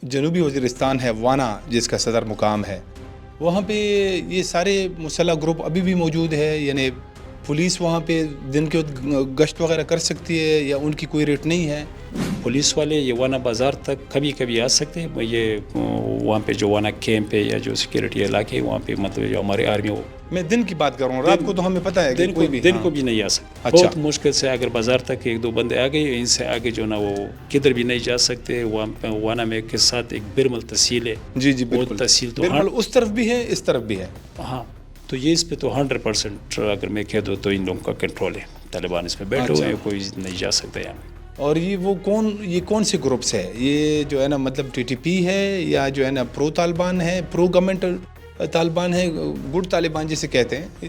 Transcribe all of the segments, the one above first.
جنوبی وزیرستان ہے وانا جس کا صدر مقام ہے، وہاں پہ یہ سارے مسلح گروپ ابھی بھی موجود ہے، یعنی پولیس وہاں پہ دن کے وقت گشت وغیرہ کر سکتی ہے یا ان کی کوئی ریٹ نہیں ہے؟ پولیس والے یہ وانا بازار تک کبھی کبھی آ سکتے ہیں، یہ وہاں پہ جو وانا کیمپ ہے یا جو سیکورٹی علاقے وہاں پہ مطلب جو ہماری آرمی ہو، میں دن کی بات کر رہا ہوں، رات کو تو ہمیں پتہ ہے کہ کوئی بھی دن کو بھی نہیں آ سکتے. اچھا. بہت مشکل سے اگر بازار تک ایک دو بندے آ گئے، ان سے آگے جو نا وہ کدھر بھی نہیں جا سکتے. وانا میں کے ساتھ ایک برمل تحصیل ہے. جی بالکل. تحصیل تو برمل اس طرف بھی ہے اس طرف بھی ہے. ہاں، تو یہ اس پہ تو 100% اگر میں کہہ دوں تو ان لوگوں کا کنٹرول ہے. طالبان اس پہ بیٹھے ہوئے ہیں، کوئی نہیں جا سکتا یہاں. اور یہ کون سے گروپس ہے؟ یہ جو ہے نا مطلب ٹی ٹی پی ہے یا جو ہے نا پرو طالبان ہے، پرو گورنمنٹ طالبان ہے، گڈ طالبان جسے کہتے ہیں؟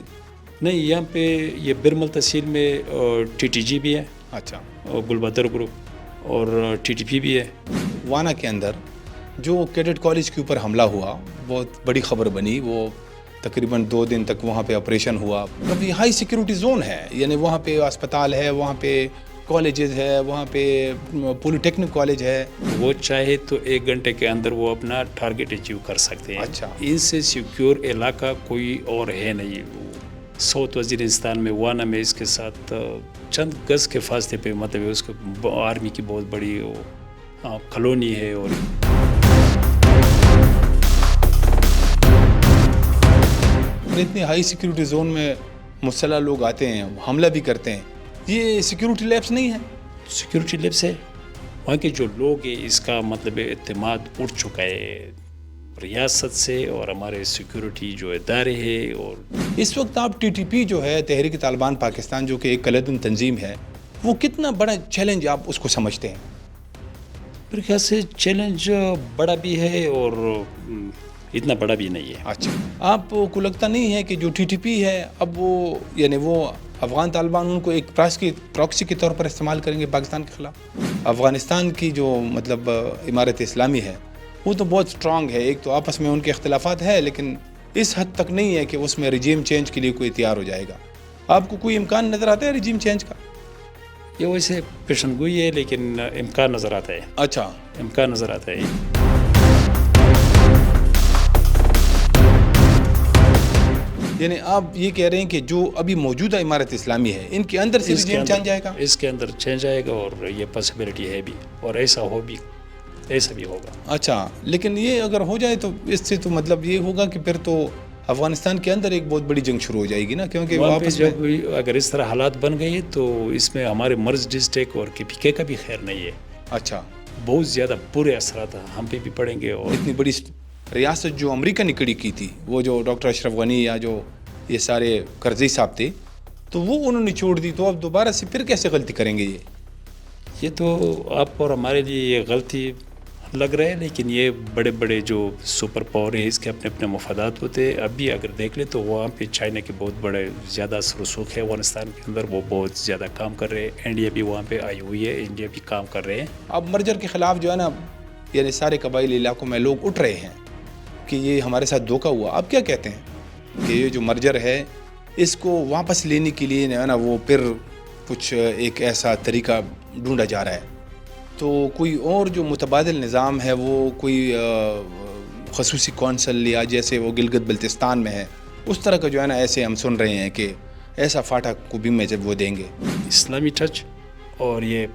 نہیں، یہاں پہ یہ برمل تحصیل میں ٹی ٹی جی بھی ہے. اچھا. گلبدر گروپ اور ٹی ٹی پی بھی ہے. وانا کے اندر جو کیڈٹ کالج کے اوپر حملہ ہوا، بہت بڑی خبر بنی. وہ تقریباً 2 دن تک وہاں پہ آپریشن ہوا. ابھی ہائی سیکیورٹی زون ہے، یعنی وہاں پہ اسپتال ہے، وہاں پہ کالجز ہے، وہاں پہ پولی ٹیکنک کالج ہے. وہ چاہے تو 1 گھنٹے کے اندر وہ اپنا ٹارگیٹ اچیو کر سکتے ہیں. اچھا. ان سے سیکیور علاقہ کوئی اور ہے نہیں. ساؤتھ وزیرستان میں وانا میں اس کے ساتھ چند گز کے فاصلے پہ مطلب اس کو آرمی کی بہت بڑی کالونی ہے. اور اتنی ہائی سیکیورٹی زون میں مسلح لوگ آتے ہیں، حملہ بھی کرتے ہیں. یہ سیکیورٹی لیبس نہیں ہے؟ سیکیورٹی لیبس ہے. وہاں کے جو لوگ ہیں اس کا مطلب اعتماد اٹھ چکا ہے ریاست سے اور ہمارے سیکیورٹی جو ادارے ہیں. اور اس وقت آپ ٹی ٹی پی جو ہے تحریک طالبان پاکستان، جو کہ ایک کلیدی تنظیم ہے، وہ کتنا بڑا چیلنج آپ اس کو سمجھتے ہیں؟ میرے خیال سے چیلنج بڑا بھی ہے اور اتنا بڑا بھی نہیں ہے. اچھا. آپ کو لگتا نہیں ہے کہ جو ٹی ٹی پی ہے اب وہ یعنی وہ افغان طالبان ان کو ایک پراکسی کے طور پر استعمال کریں گے پاکستان کے خلاف؟ افغانستان کی جو مطلب امارت اسلامی ہے وہ تو بہت سٹرانگ ہے. ایک تو آپس میں ان کے اختلافات ہے، لیکن اس حد تک نہیں ہے کہ اس میں رجیم چینج کے لیے کوئی تیار ہو جائے گا. آپ کو کوئی امکان نظر آتا ہے رجیم چینج کا؟ یہ ویسے پیشن گوئی ہے لیکن امکان نظر آتا ہے. اچھا. امکان نظر آتا ہے. یعنی آپ یہ کہہ رہے ہیں کہ جو ابھی موجودہ امارت اسلامی ہے ان کے اندر سے رجیم چینج آئے گا؟ اس کے اندر چینج آئے گا اور یہ پاسبلٹی ہے بھی، اور ایسا بھی ہوگا. اچھا. لیکن یہ اگر ہو جائے تو اس سے تو مطلب یہ ہوگا کہ پھر تو افغانستان کے اندر ایک بہت بڑی جنگ شروع ہو جائے گی نا، کیونکہ واپس جب اگر اس طرح حالات بن گئے تو اس میں ہمارے مرز ڈسٹرکٹ اور کے پی کے کا بھی خیر نہیں ہے. اچھا. بہت زیادہ برے اثرات ہم پہ بھی پڑیں گے. اور اتنی بڑی ریاست جو امریکہ نے کھڑی کی تھی، وہ جو ڈاکٹر اشرف غنی یا جو یہ سارے کرزئی صاحب تھے، تو وہ انہوں نے چھوڑ دی، تو اب دوبارہ سے پھر کیسے غلطی کریں گے؟ یہ تو آپ اور ہمارے لیے یہ غلطی لگ رہا ہے، لیکن یہ بڑے بڑے جو سپر پاور ہیں اس کے اپنے اپنے مفادات ہوتے ہیں. ابھی اگر دیکھ لیں تو وہاں پہ چائنا کے بہت بڑے زیادہ رسوخ ہے افغانستان کے اندر، وہ بہت زیادہ کام کر رہے ہیں. انڈیا بھی وہاں پہ آئی ہوئی ہے، انڈیا بھی کام کر رہے ہیں. اب مرجر کے خلاف جو ہے نا، یعنی سارے قبائلی علاقوں میں لوگ اٹھ رہے ہیں کہ یہ ہمارے ساتھ دھوکہ ہوا. آپ کیا کہتے ہیں کہ یہ جو مرجر ہے اس کو واپس لینے کے لیے جو ہے نا وہ پھر کچھ ایک ایسا طریقہ ڈھونڈا جا رہا ہے؟ تو کوئی اور جو متبادل نظام ہے وہ کوئی خصوصی کونسل یا جیسے وہ گلگت بلتستان میں ہے اس طرح کا جو ہے نا، ایسے ہم سن رہے ہیں کہ ایسا فاٹا کو بھی میں جب وہ دیں گے اسلامی ٹچ اور یہ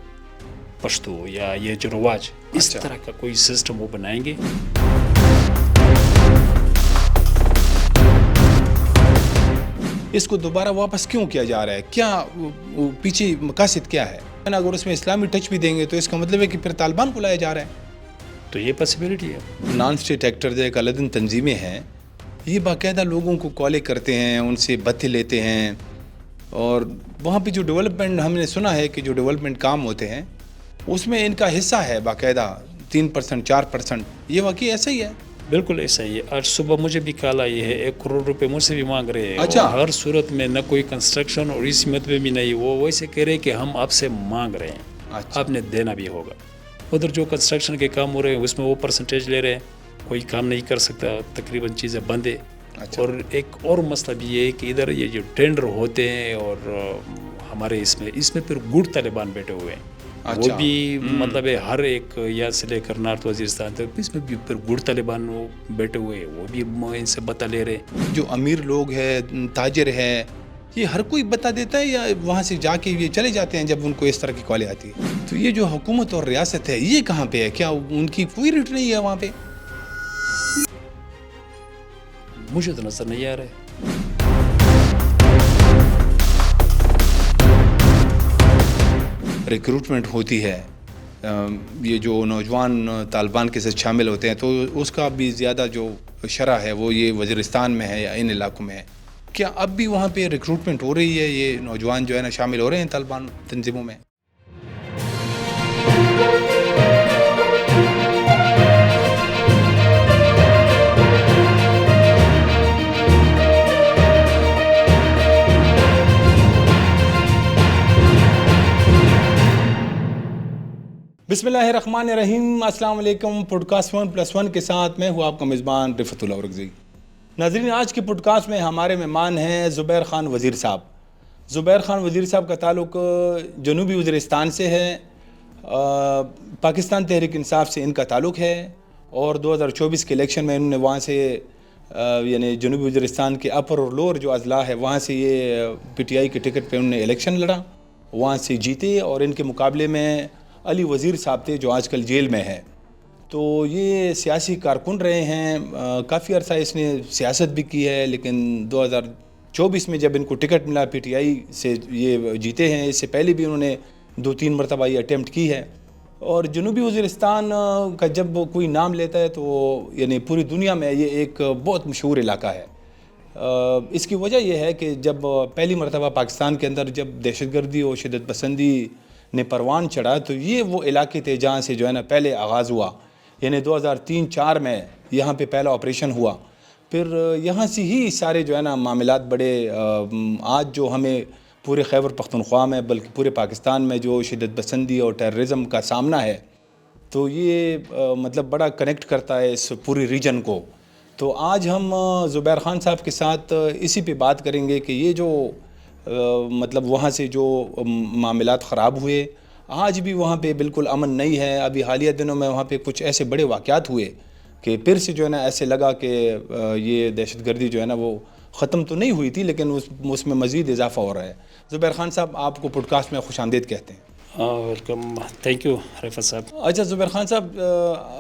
پشتو یا یہ جو رواج اس طرح کا کوئی سسٹم وہ بنائیں گے. اس کو دوبارہ واپس کیوں کیا جا رہا ہے؟ کیا پیچھے مقاصد کیا ہے؟ اگر اس میں اسلامی ٹچ بھی دیں گے تو اس کا مطلب ہے کہ پھر طالبان کو لایا جا رہا ہے. تو یہ پاسبلٹی ہے. نان اسٹیٹ ایکٹر جو ایک علیحدہ تنظیمیں ہیں، یہ باقاعدہ لوگوں کو کالیں کرتے ہیں، ان سے بھتے لیتے ہیں، اور وہاں پہ جو ڈیولپمنٹ ہم نے سنا ہے کہ جو ڈیولپمنٹ کام ہوتے ہیں اس میں ان کا حصہ ہے باقاعدہ 3% 4%. یہ واقعی ایسا ہی ہے؟ بالکل ایسا ہی ہے. آج صبح مجھے بھی کال آئی ہے، 1 کروڑ روپے مجھ سے بھی مانگ رہے ہیں. اچھا. ہر صورت میں نہ کوئی کنسٹرکشن اور اس مت میں بھی نہیں، وہ ویسے کہہ رہے کہ ہم آپ سے مانگ رہے ہیں. اچھا. آپ نے دینا بھی ہوگا. ادھر جو کنسٹرکشن کے کام ہو رہے ہیں اس میں وہ پرسنٹیج لے رہے ہیں، کوئی کام نہیں کر سکتا، تقریباً چیزیں بند ہیں. اچھا. اور ایک اور مسئلہ بھی یہ ہے کہ ادھر یہ جو ٹینڈر ہوتے ہیں اور ہمارے اس میں پھر گڈ طالبان بیٹھے ہوئے ہیں. وہ بھی مطلب ہے ہر ایک یہاں سے لے کر نارتھ وزیرستان تک اس میں بھی پھر گڑ طالبان وہ بیٹھے ہوئے وہ بھی ان سے بتا لے رہے. جو امیر لوگ ہیں تاجر ہیں یہ ہر کوئی بتا دیتا ہے یا وہاں سے جا کے یہ چلے جاتے ہیں جب ان کو اس طرح کی کالیں آتی ہے؟ تو یہ جو حکومت اور ریاست ہے یہ کہاں پہ ہے؟ کیا ان کی کوئی ریٹ نہیں ہے وہاں پہ؟ مجھے تو نظر نہیں آ رہا ہے. ریکروٹمنٹ ہوتی ہے یہ جو نوجوان طالبان کے ساتھ شامل ہوتے ہیں تو اس کا بھی زیادہ جو شرح ہے وہ یہ وزیرستان میں ہے یا ان علاقوں میں ہے. کیا اب بھی وہاں پہ ریکروٹمنٹ ہو رہی ہے؟ یہ نوجوان جو ہے نا شامل ہو رہے ہیں طالبان تنظیموں میں؟ بسم اللہ الرحمن الرحیم. السلام علیکم. پوڈ کاسٹ 1+1 کے ساتھ میں ہوں آپ کا میزبان رفعت اللہ اورکزئی. ناظرین آج کی پوڈ کاسٹ میں ہمارے مہمان ہیں زبیر خان وزیر صاحب. زبیر خان وزیر صاحب کا تعلق جنوبی وزیرستان سے ہے. پاکستان تحریک انصاف سے ان کا تعلق ہے اور 2024 کے الیکشن میں انہوں نے وہاں سے یعنی جنوبی وزیرستان کے اپر اور لوور جو اضلاع ہے وہاں سے یہ پی ٹی آئی کے ٹکٹ پہ انہوں نے الیکشن لڑا, وہاں سے جیتے اور ان کے مقابلے میں علی وزیر صاحب تھے جو آج کل جیل میں ہے. تو یہ سیاسی کارکن رہے ہیں, کافی عرصہ اس نے سیاست بھی کی ہے, لیکن 2024 میں جب ان کو ٹکٹ ملا پی ٹی آئی سے یہ جیتے ہیں. اس سے پہلے بھی انہوں نے 2-3 مرتبہ یہ اٹیمپٹ کی ہے. اور جنوبی وزیرستان کا جب کوئی نام لیتا ہے تو یعنی پوری دنیا میں یہ ایک بہت مشہور علاقہ ہے. اس کی وجہ یہ ہے کہ جب پہلی مرتبہ پاکستان کے اندر جب دہشت گردی اور شدت پسندی نے پروان چڑھا تو یہ وہ علاقے تھے جہاں سے جو ہے نا پہلے آغاز ہوا. یعنی 2003-04 میں یہاں پہ پہلا آپریشن ہوا. پھر یہاں سے ہی سارے جو ہے نا معاملات بڑے آج جو ہمیں پورے خیبر پختونخوا میں بلکہ پورے پاکستان میں جو شدت پسندی اور ٹیررزم کا سامنا ہے تو یہ مطلب بڑا کنیکٹ کرتا ہے اس پوری ریجن کو. تو آج ہم زبیر خان صاحب کے ساتھ اسی پہ بات کریں گے کہ یہ جو مطلب وہاں سے جو معاملات خراب ہوئے, آج بھی وہاں پہ بالکل امن نہیں ہے. ابھی حالیہ دنوں میں وہاں پہ کچھ ایسے بڑے واقعات ہوئے کہ پھر سے جو ہے نا ایسے لگا کہ یہ دہشت گردی جو ہے نا وہ ختم تو نہیں ہوئی تھی لیکن اس میں مزید اضافہ ہو رہا ہے. زبیر خان صاحب آپ کو پوڈ کاسٹ میں خوش آمدید کہتے ہیں. ویلکم, تھینک یو رفعت صاحب. اچھا زبیر خان صاحب,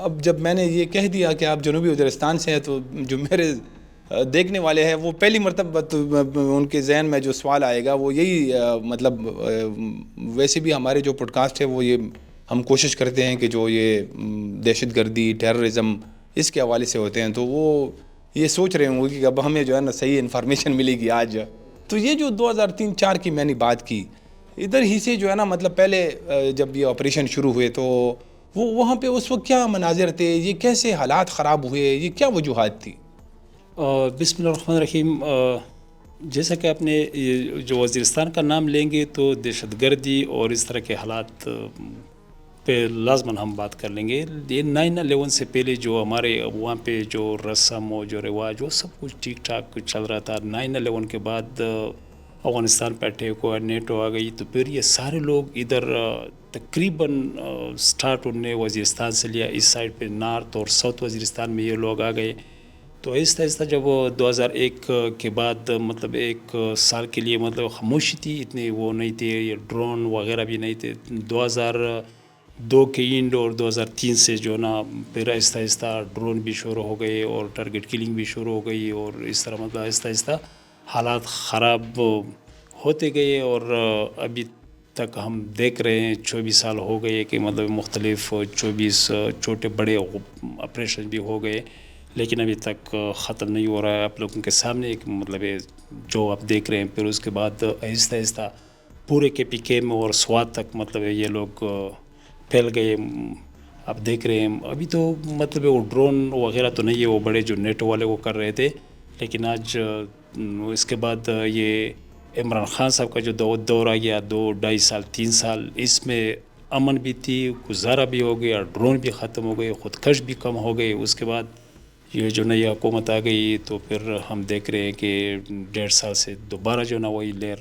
اب جب میں نے یہ کہہ دیا کہ آپ جنوبی وزیرستان سے ہیں تو جو میرے دیکھنے والے ہیں وہ پہلی مرتبہ ان کے ذہن میں جو سوال آئے گا وہ یہی مطلب ویسے بھی ہمارے جو پوڈ کاسٹ ہے وہ یہ ہم کوشش کرتے ہیں کہ جو یہ دہشت گردی ٹیررزم اس کے حوالے سے ہوتے ہیں تو وہ یہ سوچ رہے ہوں گے کہ اب ہمیں جو ہے نا صحیح انفارمیشن ملے گی آج. تو یہ جو 2003-04 کی میں نے بات کی ادھر ہی سے جو ہے نا مطلب پہلے جب یہ آپریشن شروع ہوئے تو وہ وہاں پہ اس وقت کیا مناظر تھے, یہ کیسے حالات خراب ہوئے, یہ کیا وجوہات تھی؟ بسم اللہ الرحمن الرحیم. جیسا کہ آپ نے جو وزیرستان کا نام لیں گے تو دہشت گردی اور اس طرح کے حالات پہ لازماً ہم بات کر لیں گے. یہ 9/11 سے پہلے جو ہمارے وہاں پہ جو رسم و جو رواج وہ سب کچھ ٹھیک ٹھاک چل رہا تھا. 9/11 کے بعد افغانستان پہ اٹیک ہوا, نیٹو آ گئی, تو پھر یہ سارے لوگ ادھر تقریباً سٹارٹ انہوں نے وزیرستان سے لیا, اس سائڈ پہ نارتھ اور ساؤتھ وزیرستان میں یہ لوگ آ گئے. تو آہستہ آہستہ جب 2001 کے بعد مطلب ایک سال کے لیے مطلب خاموشی تھی, اتنے وہ نہیں تھے, یہ ڈرون وغیرہ بھی نہیں تھے. 2002 کے اینڈ اور 2003 سے جو نا پھر آہستہ آہستہ ڈرون بھی شروع ہو گئے اور ٹارگٹ کلنگ بھی شروع ہو گئی, اور اس طرح مطلب آہستہ آہستہ حالات خراب ہوتے گئے. اور ابھی تک ہم دیکھ رہے ہیں 24 سال ہو گئے کہ مطلب مختلف 24 چھوٹے بڑے آپریشن بھی ہو گئے, لیکن ابھی تک ختم نہیں ہو رہا ہے. آپ لوگوں کے سامنے ایک مطلب جو آپ دیکھ رہے ہیں. پھر اس کے بعد آہستہ آہستہ پورے کے پی کے میں اور سوات تک مطلب یہ لوگ پھیل گئے. آپ دیکھ رہے ہیں ابھی تو مطلب وہ ڈرون وغیرہ تو نہیں ہے, وہ بڑے جو نیٹو والے وہ کر رہے تھے, لیکن آج اس کے بعد یہ عمران خان صاحب کا جو دور آ گیا 2-2.5 سال 3 سال, اس میں امن بھی تھی, گزارا بھی ہو گیا, ڈرون بھی ختم ہو گئے, خودکش بھی کم ہو گئے. اس کے بعد یہ جو نئی حکومت آ گئی تو پھر ہم دیکھ رہے ہیں کہ 1.5 سال سے دوبارہ جو نا وہی لہر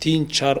3-4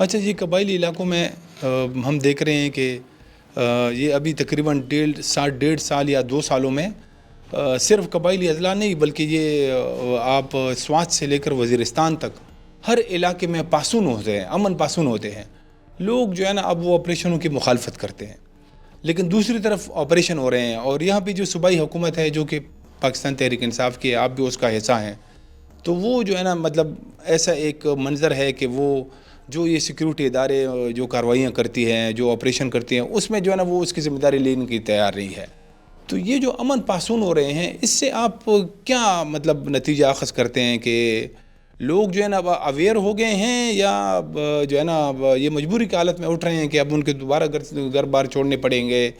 اچھا، یہ قبائلی علاقوں میں ہم دیکھ رہے ہیں کہ یہ ابھی تقریباً 1.5 سال یا 2 سالوں میں صرف قبائلی اضلاع نہیں بلکہ یہ آپ سوات سے لے کر وزیرستان تک ہر علاقے میں پاسون ہوتے ہیں، امن پاسون ہوتے ہیں. لوگ جو ہے نا اب وہ آپریشنوں کی مخالفت کرتے ہیں، لیکن دوسری طرف آپریشن ہو رہے ہیں. اور یہاں پہ جو صوبائی حکومت ہے جو کہ پاکستان تحریک انصاف کی ہے، آپ بھی اس کا حصہ ہیں، تو وہ جو ہے نا مطلب ایسا ایک منظر ہے کہ وہ جو یہ سیکیورٹی ادارے جو کارروائیاں کرتی ہیں، جو آپریشن کرتی ہیں، اس میں جو ہے نا وہ اس کی ذمہ داری لینے کی تیار نہیں ہے. تو یہ جو امن پاسون ہو رہے ہیں، اس سے آپ کیا مطلب نتیجہ اخذ کرتے ہیں کہ لوگ جو ہے نا اب اویئر ہو گئے ہیں، یا جو ہے نا اب یہ مجبوری کی حالت میں اٹھ رہے ہیں کہ اب ان کے دوبارہ گھر بار چھوڑنے پڑیں گے؟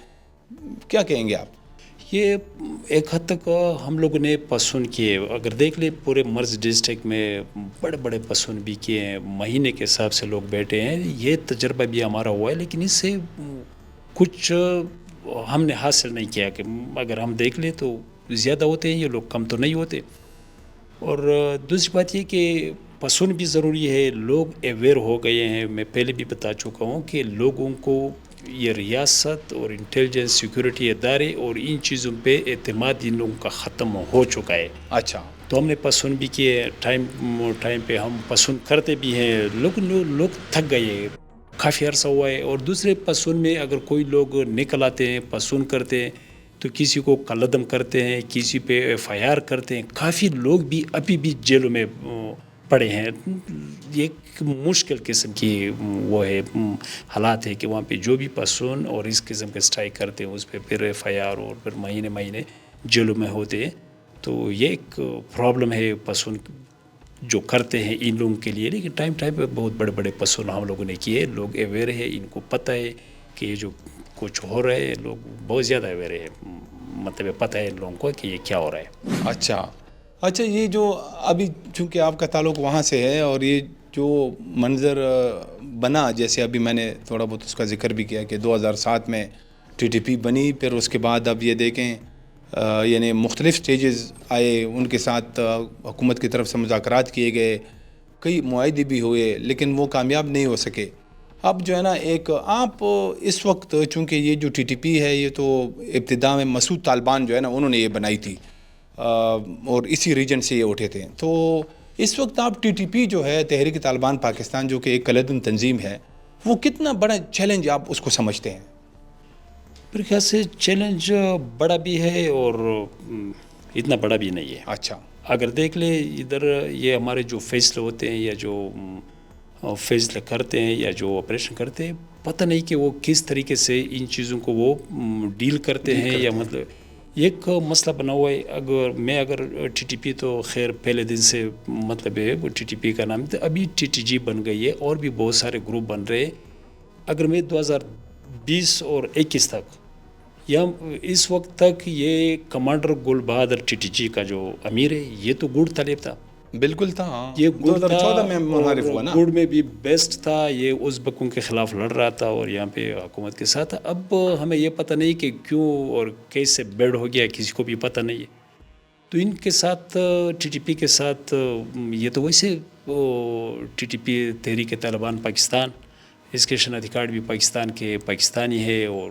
کیا کہیں گے آپ؟ یہ ایک حد تک ہم لوگوں نے پسون کیے. اگر دیکھ لیں پورے مرز ڈسٹرکٹ میں بڑے بڑے پسون بھی کیے ہیں، مہینے کے حساب سے لوگ بیٹھے ہیں. یہ تجربہ بھی ہمارا ہوا ہے، لیکن اس سے کچھ ہم نے حاصل نہیں کیا. کہ اگر ہم دیکھ لیں تو زیادہ ہوتے ہیں یہ لوگ، کم تو نہیں ہوتے. اور دوسری بات یہ کہ پسون بھی ضروری ہے. لوگ اویئر ہو گئے ہیں. میں پہلے بھی بتا چکا ہوں کہ لوگوں کو یہ ریاست اور انٹیلیجنس سیکورٹی ادارے اور ان چیزوں پہ اعتماد ان لوگوں کا ختم ہو چکا ہے. اچھا، تو ہم نے پسون بھی کیے. ٹائم پہ ہم پسون کرتے بھی ہیں. لوگ تھک گئے، کافی عرصہ ہوا ہے. اور دوسرے پسون میں اگر کوئی لوگ نکل آتے ہیں، پسون کرتے ہیں، تو کسی کو قلعدم کرتے ہیں، کسی پہ FIR کرتے ہیں. کافی لوگ بھی ابھی بھی جیلوں میں پڑے ہیں. یہ ایک مشکل قسم کی وہ ہے حالات ہے کہ وہاں پہ جو بھی پسون اور اس قسم کے اسٹرائک کرتے ہیں اس پہ پھر FIR اور پھر مہینے جیلوں میں ہوتے ہیں. تو یہ ایک پرابلم ہے پسون جو کرتے ہیں ان لوگوں کے لیے. لیکن ٹائم پہ بہت بڑے بڑے پسون ہم لوگوں نے کیے. لوگ اویئر ہے، ان کو پتہ ہے کہ یہ جو کچھ ہو رہا ہے. لوگ بہت زیادہ اویئر ہے، مطلب پتہ ہے ان لوگوں کو کہ یہ کیا ہو رہا ہے. اچھا، یہ جو ابھی چونکہ آپ کا تعلق وہاں سے ہے اور یہ جو منظر بنا، جیسے ابھی میں نے تھوڑا بہت اس کا ذکر بھی کیا کہ 2007 میں TTP بنی، پھر اس کے بعد اب یہ دیکھیں یعنی مختلف سٹیجز آئے، ان کے ساتھ حکومت کی طرف سے مذاکرات کیے گئے، کئی معاہدے بھی ہوئے، لیکن وہ کامیاب نہیں ہو سکے. اب جو ہے نا ایک آپ اس وقت چونکہ یہ جو TTP ہے یہ تو ابتدا میں مسعود طالبان جو ہے نا انہوں نے یہ بنائی تھی اور اسی ریجن سے یہ اٹھے تھے. تو اس وقت آپ TTP جو ہے تحریک طالبان پاکستان جو کہ ایک کلیدن تنظیم ہے، وہ کتنا بڑا چیلنج آپ اس کو سمجھتے ہیں؟ میرے خیال سے چیلنج بڑا بھی ہے اور اتنا بڑا بھی نہیں ہے. اچھا، اگر دیکھ لیں ادھر یہ ہمارے جو فیصلے ہوتے ہیں یا جو فیصلے کرتے ہیں یا جو آپریشن کرتے ہیں، پتہ نہیں کہ وہ کس طریقے سے ان چیزوں کو وہ ڈیل کرتے ہیں یا مطلب ایک مسئلہ بنا ہوا ہے. اگر TTP تو خیر پہلے دن سے مطلب ہے وہ TTP کا نام تھا، ابھی TTG بن گئی ہے اور بھی بہت سارے گروپ بن رہے ہیں. اگر میں 2020 اور 21 تک یا اس وقت تک یہ کمانڈر گل بہادر TTG کا جو امیر ہے یہ تو گڑ طالب تھا. بالکل تھا، یہ 2014 میں منحرف ہوا نا. گڑ میں بھی بیسٹ تھا. یہ ازبکوں کے خلاف لڑ رہا تھا اور یہاں پہ حکومت کے ساتھ. اب ہمیں یہ پتہ نہیں کہ کیوں اور کیسے بیڈ ہو گیا، کسی کو بھی پتہ نہیں ہے. تو ان کے ساتھ TTP کے ساتھ یہ تو ویسے TTP تحریک طالبان پاکستان، اس کے شناختی بھی پاکستان کے پاکستانی ہے. اور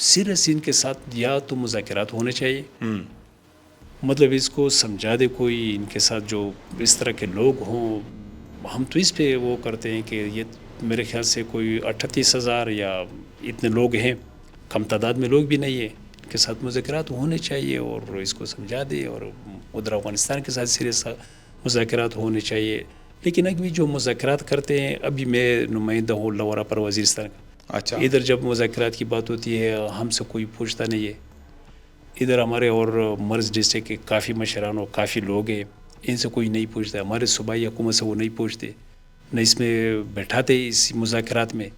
سیریس ان کے ساتھ یا تو مذاکرات ہونے چاہیے، مطلب اس کو سمجھا دے کوئی ان کے ساتھ جو اس طرح کے لوگ ہوں. ہم تو اس پہ وہ کرتے ہیں کہ یہ میرے خیال سے کوئی 38,000 یا اتنے لوگ ہیں، کم تعداد میں لوگ بھی نہیں ہیں. ان کے ساتھ مذاکرات ہونے چاہیے اور اس کو سمجھا دے. اور ادھر افغانستان کے ساتھ سیریس مذاکرات ہونے چاہیے. لیکن ابھی جو مذاکرات کرتے ہیں، ابھی میں نمائندہ ہوں لورا پر وزیرستان کا. اچھا، ادھر جب مذاکرات کی بات ہوتی ہے ہم سے کوئی پوچھتا نہیں ہے. ادھر ہمارے اور مرز ڈسٹرکٹ کے کافی مشران اور کافی لوگ ہیں، ان سے کوئی نہیں پوچھتا. ہمارے صوبائی حکومت سے وہ نہیں پوچھتے، نہ اس میں بیٹھاتے اس مذاکرات میں.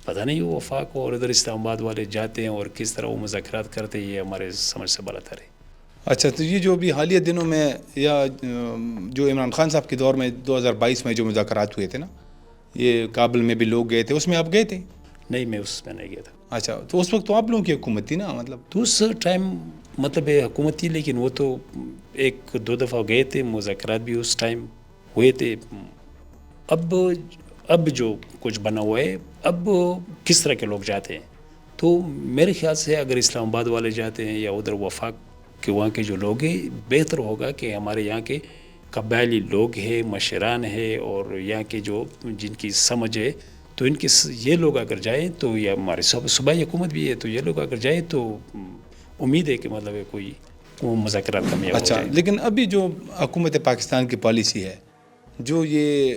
پتہ نہیں وہ وفاق اور ادھر اسلام آباد والے جاتے ہیں اور کس طرح وہ مذاکرات کرتے ہیں، یہ ہمارے سمجھ سے بالاتر ہے. اچھا، تو یہ جو بھی حالیہ دنوں میں یا جو عمران خان صاحب کے دور میں 2022 میں جو مذاکرات ہوئے تھے نا، یہ کابل میں بھی لوگ گئے تھے، اس میں آپ گئے تھے؟ نہیں، میں اس میں نہیں گیا تھا. اچھا، تو اس وقت تو آپ لوگوں کی حکومت تھی نا؟ مطلب تو اس ٹائم مطلب حکومت تھی، لیکن وہ تو 1-2 دفعہ گئے تھے. مذاکرات بھی اس ٹائم ہوئے تھے. اب اب جو کچھ بنا ہوا ہے اب کس طرح کے لوگ جاتے ہیں. تو میرے خیال سے اگر اسلام آباد والے جاتے ہیں یا ادھر وفاق کے وہاں کے جو لوگ ہیں, بہتر ہوگا کہ ہمارے یہاں کے قبائلی لوگ ہیں, مشران ہیں, اور یہاں کے جو جن کی سمجھ ہے, تو ان کے یہ لوگ اگر جائیں تو یہ ہمارے صوبائی حکومت بھی ہے, تو یہ لوگ اگر جائیں تو امید ہے کہ مطلب کوئی مذاکرات کامیاب ہو اچھا, جائے. لیکن ابھی جو حکومت پاکستان کی پالیسی ہے, جو یہ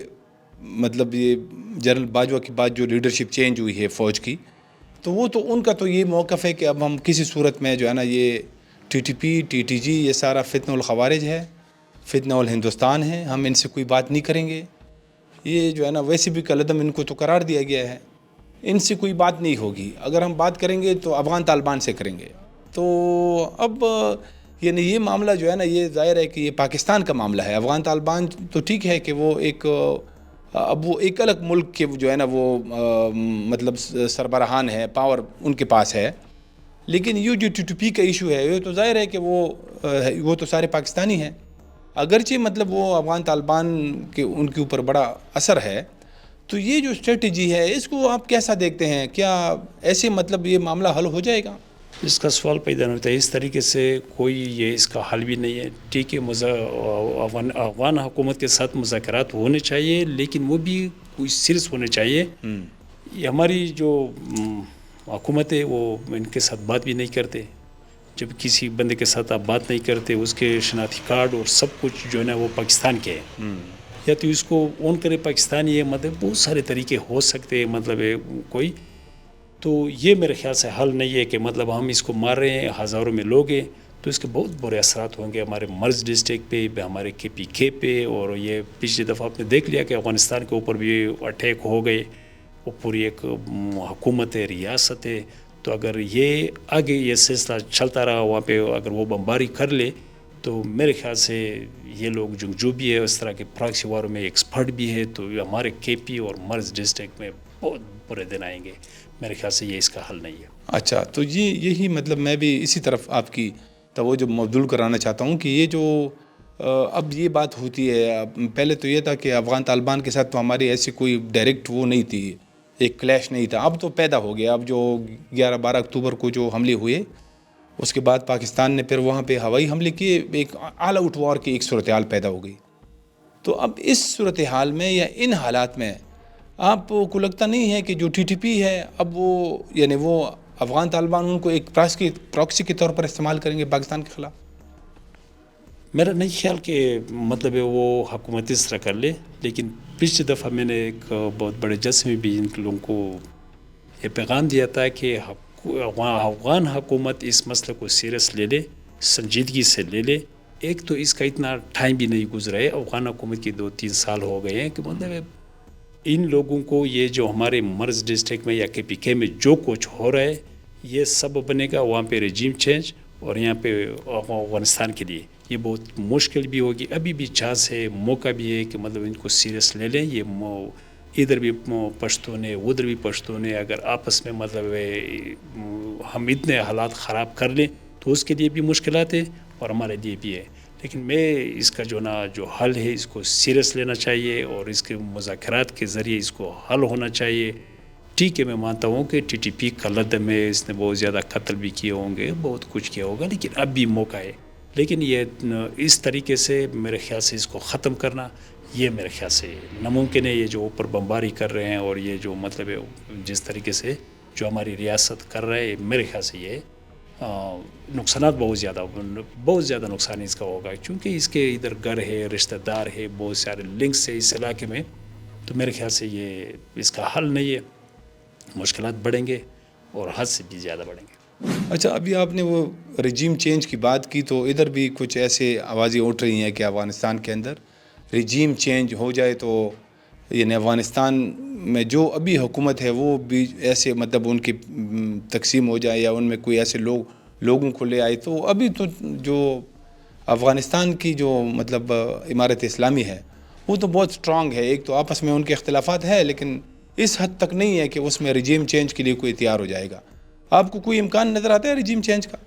مطلب یہ جنرل باجوہ کے بعد جو لیڈرشپ چینج ہوئی ہے فوج کی, تو وہ تو ان کا تو یہ موقف ہے کہ اب ہم کسی صورت میں جو ہے نا یہ T T P, T T G, یہ سارا فتنہ الخوارج ہے, فتنہ الہندوستان ہے, ہم ان سے کوئی بات نہیں کریں گے. یہ جو ہے نا ویسے بھی کالعدم ان کو تو قرار دیا گیا ہے, ان سے کوئی بات نہیں ہوگی. اگر ہم بات کریں گے تو افغان طالبان سے کریں گے. تو اب یعنی یہ معاملہ جو ہے نا یہ ظاہر ہے کہ یہ پاکستان کا معاملہ ہے. افغان طالبان تو ٹھیک ہے کہ وہ ایک اب وہ ایک الگ ملک کے جو ہے نا وہ مطلب سربراہان ہے, پاور ان کے پاس ہے, لیکن یہ جو ٹی ٹی پی کا ایشو ہے یہ تو ظاہر ہے کہ وہ تو سارے پاکستانی ہیں. اگرچہ مطلب وہ افغان طالبان کے ان کے اوپر بڑا اثر ہے, تو یہ جو اسٹریٹجی ہے اس کو آپ کیسا دیکھتے ہیں؟ کیا ایسے مطلب یہ معاملہ حل ہو جائے گا؟ اس کا سوال پیدا نہیں ہوتا ہے. اس طریقے سے کوئی یہ اس کا حل بھی نہیں ہے. ٹھیک ہے, افغان حکومت کے ساتھ مذاکرات ہونے چاہیے, لیکن وہ بھی کوئی سیریس ہونے چاہیے. یہ ہماری جو حکومت ہے وہ ان کے ساتھ بات بھی نہیں کرتے. جب کسی بندے کے ساتھ آپ بات نہیں کرتے, اس کے شناختی کارڈ اور سب کچھ جو ہے نا وہ پاکستان کے ہیں, یا تو اس کو اون کرے پاکستانی ہے, مطلب بہت سارے طریقے ہو سکتے ہیں مطلب کوئی. تو یہ میرے خیال سے حل نہیں ہے کہ مطلب ہم اس کو مار رہے ہیں, ہزاروں میں لوگ ہیں, تو اس کے بہت برے اثرات ہوں گے ہمارے مرز ڈسٹرکٹ پہ, ہمارے کے پی کے پہ. اور یہ پچھلی دفعہ آپ نے دیکھ لیا کہ افغانستان کے اوپر بھی اٹیک ہو گئے, وہ پوری ایک حکومت ہے, ریاست ہے. تو اگر یہ آگے یہ سلسلہ چلتا رہا وہاں پہ, اگر وہ بمباری کر لے, تو میرے خیال سے یہ لوگ جنگجو بھی ہے, اس طرح کے پراکسی واروں میں ایکسپرٹ بھی ہے, تو ہمارے کے پی اور مرز ڈسٹرکٹ میں بہت برے دن آئیں گے. میرے خیال سے یہ اس کا حل نہیں ہے. اچھا, تو یہی مطلب میں بھی اسی طرف آپ کی توجہ مبذول کرانا چاہتا ہوں کہ یہ جو اب یہ بات ہوتی ہے, پہلے تو یہ تھا کہ افغان طالبان کے ساتھ تو ہماری ایسی کوئی ڈائریکٹ وہ نہیں تھی, ایک کلیش نہیں تھا. اب تو پیدا ہو گیا. اب جو 11-12 اکتوبر کو جو حملے ہوئے, اس کے بعد پاکستان نے پھر وہاں پہ ہوائی حملے کیے, ایک آل آؤٹ وار کی ایک صورتحال پیدا ہو گئی. تو اب اس صورتحال میں یا ان حالات میں آپ کو لگتا نہیں ہے کہ جو ٹی ٹی پی ہے اب وہ یعنی وہ افغان طالبان ان کو ایک پراکسی کے طور پر استعمال کریں گے پاکستان کے خلاف؟ میرا نہیں خیال کہ مطلب وہ حکومت اس طرح کر لے, لیکن پچھلی دفعہ میں نے ایک بہت بڑے جلسے میں بھی ان لوگوں کو یہ پیغام دیا تھا کہ افغان حکومت اس مسئلے کو سیریس لے لے, سنجیدگی سے لے لے. ایک تو اس کا اتنا ٹائم بھی نہیں گزرا ہے, افغان حکومت کی 2-3 سال ہو گئے ہیں, کہ مطلب ان لوگوں کو یہ جو ہمارے مرز ڈسٹرکٹ میں یا کے پی کے میں جو کچھ ہو رہا ہے, یہ سب بنے گا وہاں پہ رجیم چینج, اور یہاں پہ افغانستان کے لیے یہ بہت مشکل بھی ہوگی. ابھی بھی چانس ہے, موقع بھی ہے کہ مطلب ان کو سیریس لے لیں. یہ ادھر بھی پشتون ہے, ادھر بھی پشتون ہے. اگر آپس میں مطلب ہم اتنے حالات خراب کر لیں تو اس کے لیے بھی مشکلات ہیں اور ہمارے لیے بھی ہے. لیکن میں اس کا جو حل ہے اس کو سیریس لینا چاہیے, اور اس کے مذاکرات کے ذریعے اس کو حل ہونا چاہیے. ٹھیک ہے, میں مانتا ہوں کہ ٹی ٹی پی کا لدم ہے, اس نے بہت زیادہ قتل بھی کیے ہوں گے, بہت کچھ کیا ہوگا, لیکن اب بھی موقع ہے. لیکن یہ اس طریقے سے میرے خیال سے اس کو ختم کرنا یہ میرے خیال سے ناممکن ہے. یہ جو اوپر بمباری کر رہے ہیں اور یہ جو مطلب جس طریقے سے جو ہماری ریاست کر رہے ہیں, میرے خیال سے یہ نقصانات بہت زیادہ نقصان اس کا ہوگا, کیونکہ اس کے ادھر گھر ہے, رشتہ دار ہے, بہت سارے لنکس ہے اس علاقے میں. تو میرے خیال سے یہ اس کا حل نہیں ہے. مشکلات بڑھیں گے اور حد سے بھی زیادہ بڑھیں گے. اچھا, ابھی آپ نے وہ رجیم چینج کی بات کی, تو ادھر بھی کچھ ایسے آوازیں اٹھ رہی ہیں کہ افغانستان کے اندر رجیم چینج ہو جائے تو یعنی افغانستان میں جو ابھی حکومت ہے وہ بھی ایسے مطلب ان کی تقسیم ہو جائے, یا ان میں کوئی ایسے لوگوں کو لے آئے. تو ابھی تو جو افغانستان کی جو مطلب امارت اسلامی ہے وہ تو بہت سٹرانگ ہے. ایک تو آپس میں ان کے اختلافات ہے, لیکن اس حد تک نہیں ہے کہ اس میں رجیم چینج کے لیے کوئی تیار ہو جائے گا. آپ کو کوئی امکان نظر آتا ہے رجیم چینج کا؟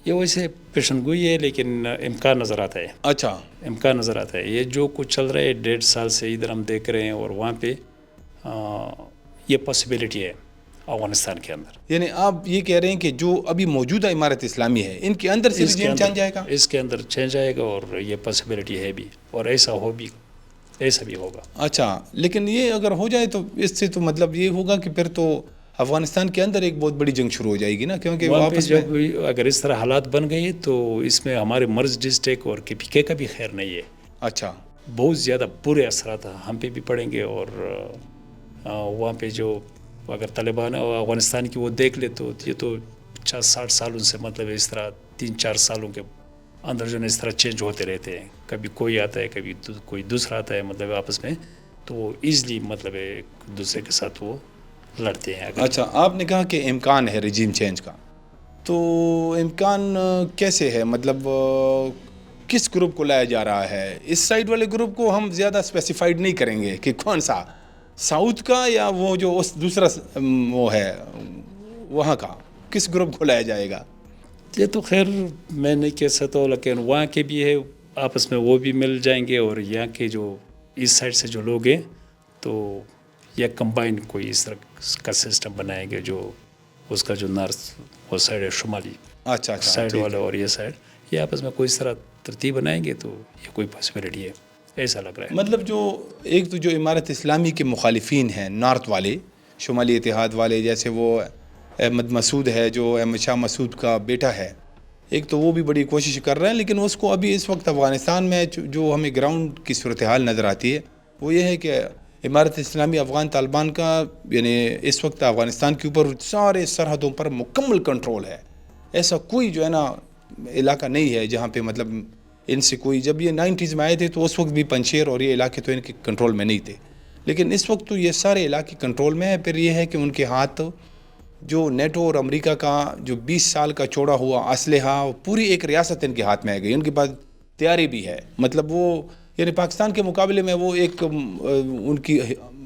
یہ ویسے پیشن گوئی ہے, لیکن امکان نظر آتا ہے. اچھا, امکان نظر آتا ہے. یہ جو کچھ چل رہا ہے 1.5 سال سے ادھر ہم دیکھ رہے ہیں, اور وہاں پہ یہ پاسبلٹی ہے افغانستان کے اندر. یعنی آپ یہ کہہ رہے ہیں کہ جو ابھی موجودہ امارت اسلامی ہے ان کے اندر سے رجیم چینج آئے گا؟ اس کے اندر چینج آئے گا اور یہ پاسبلٹی ہے بھی اور ایسا بھی ہوگا. اچھا، لیکن یہ اگر ہو جائے تو اس سے تو مطلب یہ ہوگا کہ پھر تو افغانستان کے اندر ایک بہت بڑی جنگ شروع ہو جائے گی نا، کیونکہ واپس جب اگر اس طرح حالات بن گئے تو اس میں ہمارے مرز ڈسٹرکٹ اور کے پی کے کا بھی خیر نہیں ہے. اچھا، بہت زیادہ برے اثرات ہم پہ بھی پڑیں گے اور وہاں پہ جو اگر طالبان افغانستان کی وہ دیکھ لے تو یہ تو 50-60 سالوں سے مطلب اس طرح 3-4 سالوں کے اندر جو اس طرح چینج ہوتے رہتے ہیں. کبھی کوئی آتا ہے، کبھی کوئی دوسرا آتا ہے مطلب آپس میں، تو وہ ایزلی مطلب ایک دوسرے کے ساتھ وہ لڑتے ہیں. اچھا، آپ نے کہا کہ امکان ہے رجیم چینج کا، تو امکان کیسے ہے؟ مطلب کس گروپ کو لایا جا رہا ہے؟ اس سائڈ والے گروپ کو ہم زیادہ اسپیسیفائڈ نہیں کریں گے کہ کون سا، ساؤتھ کا یا وہ جو اس دوسرا وہ ہے وہاں کا، کس گروپ کو لایا جائے گا؟ یہ تو خیر میں نہیں کہہ سکتا ہوں، لیکن وہاں کے بھی ہے آپس میں وہ بھی مل جائیں گے اور یہاں کے جو اس سائڈ سے جو لوگ ہیں تو یہ کمبائن کوئی اس طرح کا سسٹم بنائیں گے جو اس کا جو نارتھ وہ سائڈ ہے شمالی اچھا سائڈ والا اور یہ سائڈ یہ آپس میں کوئی اس طرح ترتیب بنائیں گے تو یہ کوئی پاسبلٹی ہے ایسا لگ رہا ہے. مطلب جو ایک تو جو امارت اسلامی کے مخالفین ہیں نارتھ والے، شمالی اتحاد والے، جیسے وہ احمد مسعود ہے جو احمد شاہ مسعود کا بیٹا ہے، ایک تو وہ بھی بڑی کوشش کر رہے ہیں، لیکن اس کو ابھی اس وقت افغانستان میں جو ہمیں گراؤنڈ کی صورتحال نظر آتی ہے وہ یہ ہے کہ امارت اسلامی افغان طالبان کا یعنی اس وقت افغانستان کے اوپر سارے سرحدوں پر مکمل کنٹرول ہے. ایسا کوئی جو ہے نا علاقہ نہیں ہے جہاں پہ مطلب ان سے کوئی، جب یہ 90s میں آئے تھے تو اس وقت بھی پنشیر اور یہ علاقے تو ان کے کنٹرول میں نہیں تھے، لیکن اس وقت تو یہ سارے علاقے کنٹرول میں ہیں. پھر یہ ہے کہ ان کے ہاتھ جو نیٹو اور امریکہ کا جو 20 سال کا چوڑا ہوا اسلحہ، پوری ایک ریاست ان کے ہاتھ میں آ گئی. ان کے پاس تیاری بھی ہے، مطلب وہ یعنی پاکستان کے مقابلے میں وہ ایک ان کی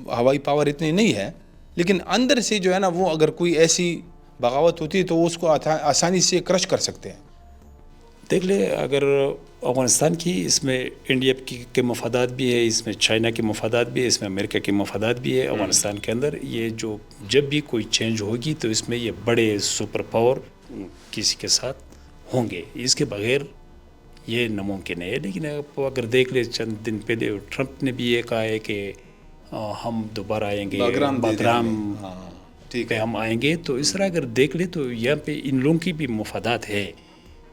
ہوائی پاور اتنی نہیں ہے، لیکن اندر سے جو ہے نا وہ اگر کوئی ایسی بغاوت ہوتی ہے تو اس کو آسانی سے کرش کر سکتے ہیں. دیکھ لے اگر افغانستان کی اس میں انڈیا کے مفادات بھی ہے، اس میں چائنا کے مفادات بھی ہے، اس میں امریکہ کے مفادات بھی ہے افغانستان کے اندر. یہ جو جب بھی کوئی چینج ہوگی تو اس میں یہ بڑے سپر پاور کسی کے ساتھ ہوں گے، اس کے بغیر یہ ناممکن ہے. لیکن اگر دیکھ لے چند دن پہلے ٹرمپ نے بھی یہ کہا ہے کہ ہم دوبارہ آئیں گے، باگرام پہ ہم آئیں گے. تو اس طرح اگر دیکھ لے تو یہاں پہ ان لوگوں کی بھی مفادات ہے،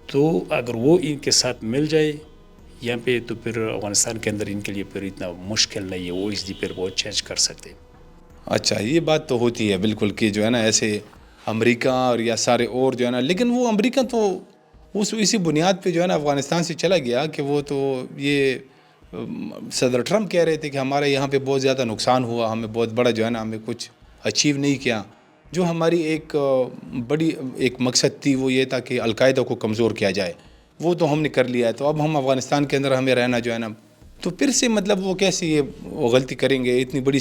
تو اگر وہ ان کے ساتھ مل جائے یہاں پہ تو پھر افغانستان کے اندر ان کے لیے پھر اتنا مشکل نہیں ہے، وہ اس لیے پھر وہ چینج کر سکتے. اچھا، یہ بات تو ہوتی ہے بالکل کہ جو ہے نا ایسے امریکہ اور یا سارے اور جو ہے نا، لیکن وہ امریکہ تو اسی بنیاد پہ جو ہے نا افغانستان سے چلا گیا کہ وہ تو یہ صدر ٹرمپ کہہ رہے تھے کہ ہمارا یہاں پہ بہت زیادہ نقصان ہوا، ہمیں بہت بڑا جو ہے نا ہمیں کچھ اچیو نہیں کیا. جو ہماری ایک بڑی ایک مقصد تھی وہ یہ تھا کہ القاعدہ کو کمزور کیا جائے، وہ تو ہم نے کر لیا ہے. تو اب ہم افغانستان کے اندر ہمیں رہنا جو ہے نا، تو پھر سے مطلب وہ کیسے یہ غلطی کریں گے؟ اتنی بڑی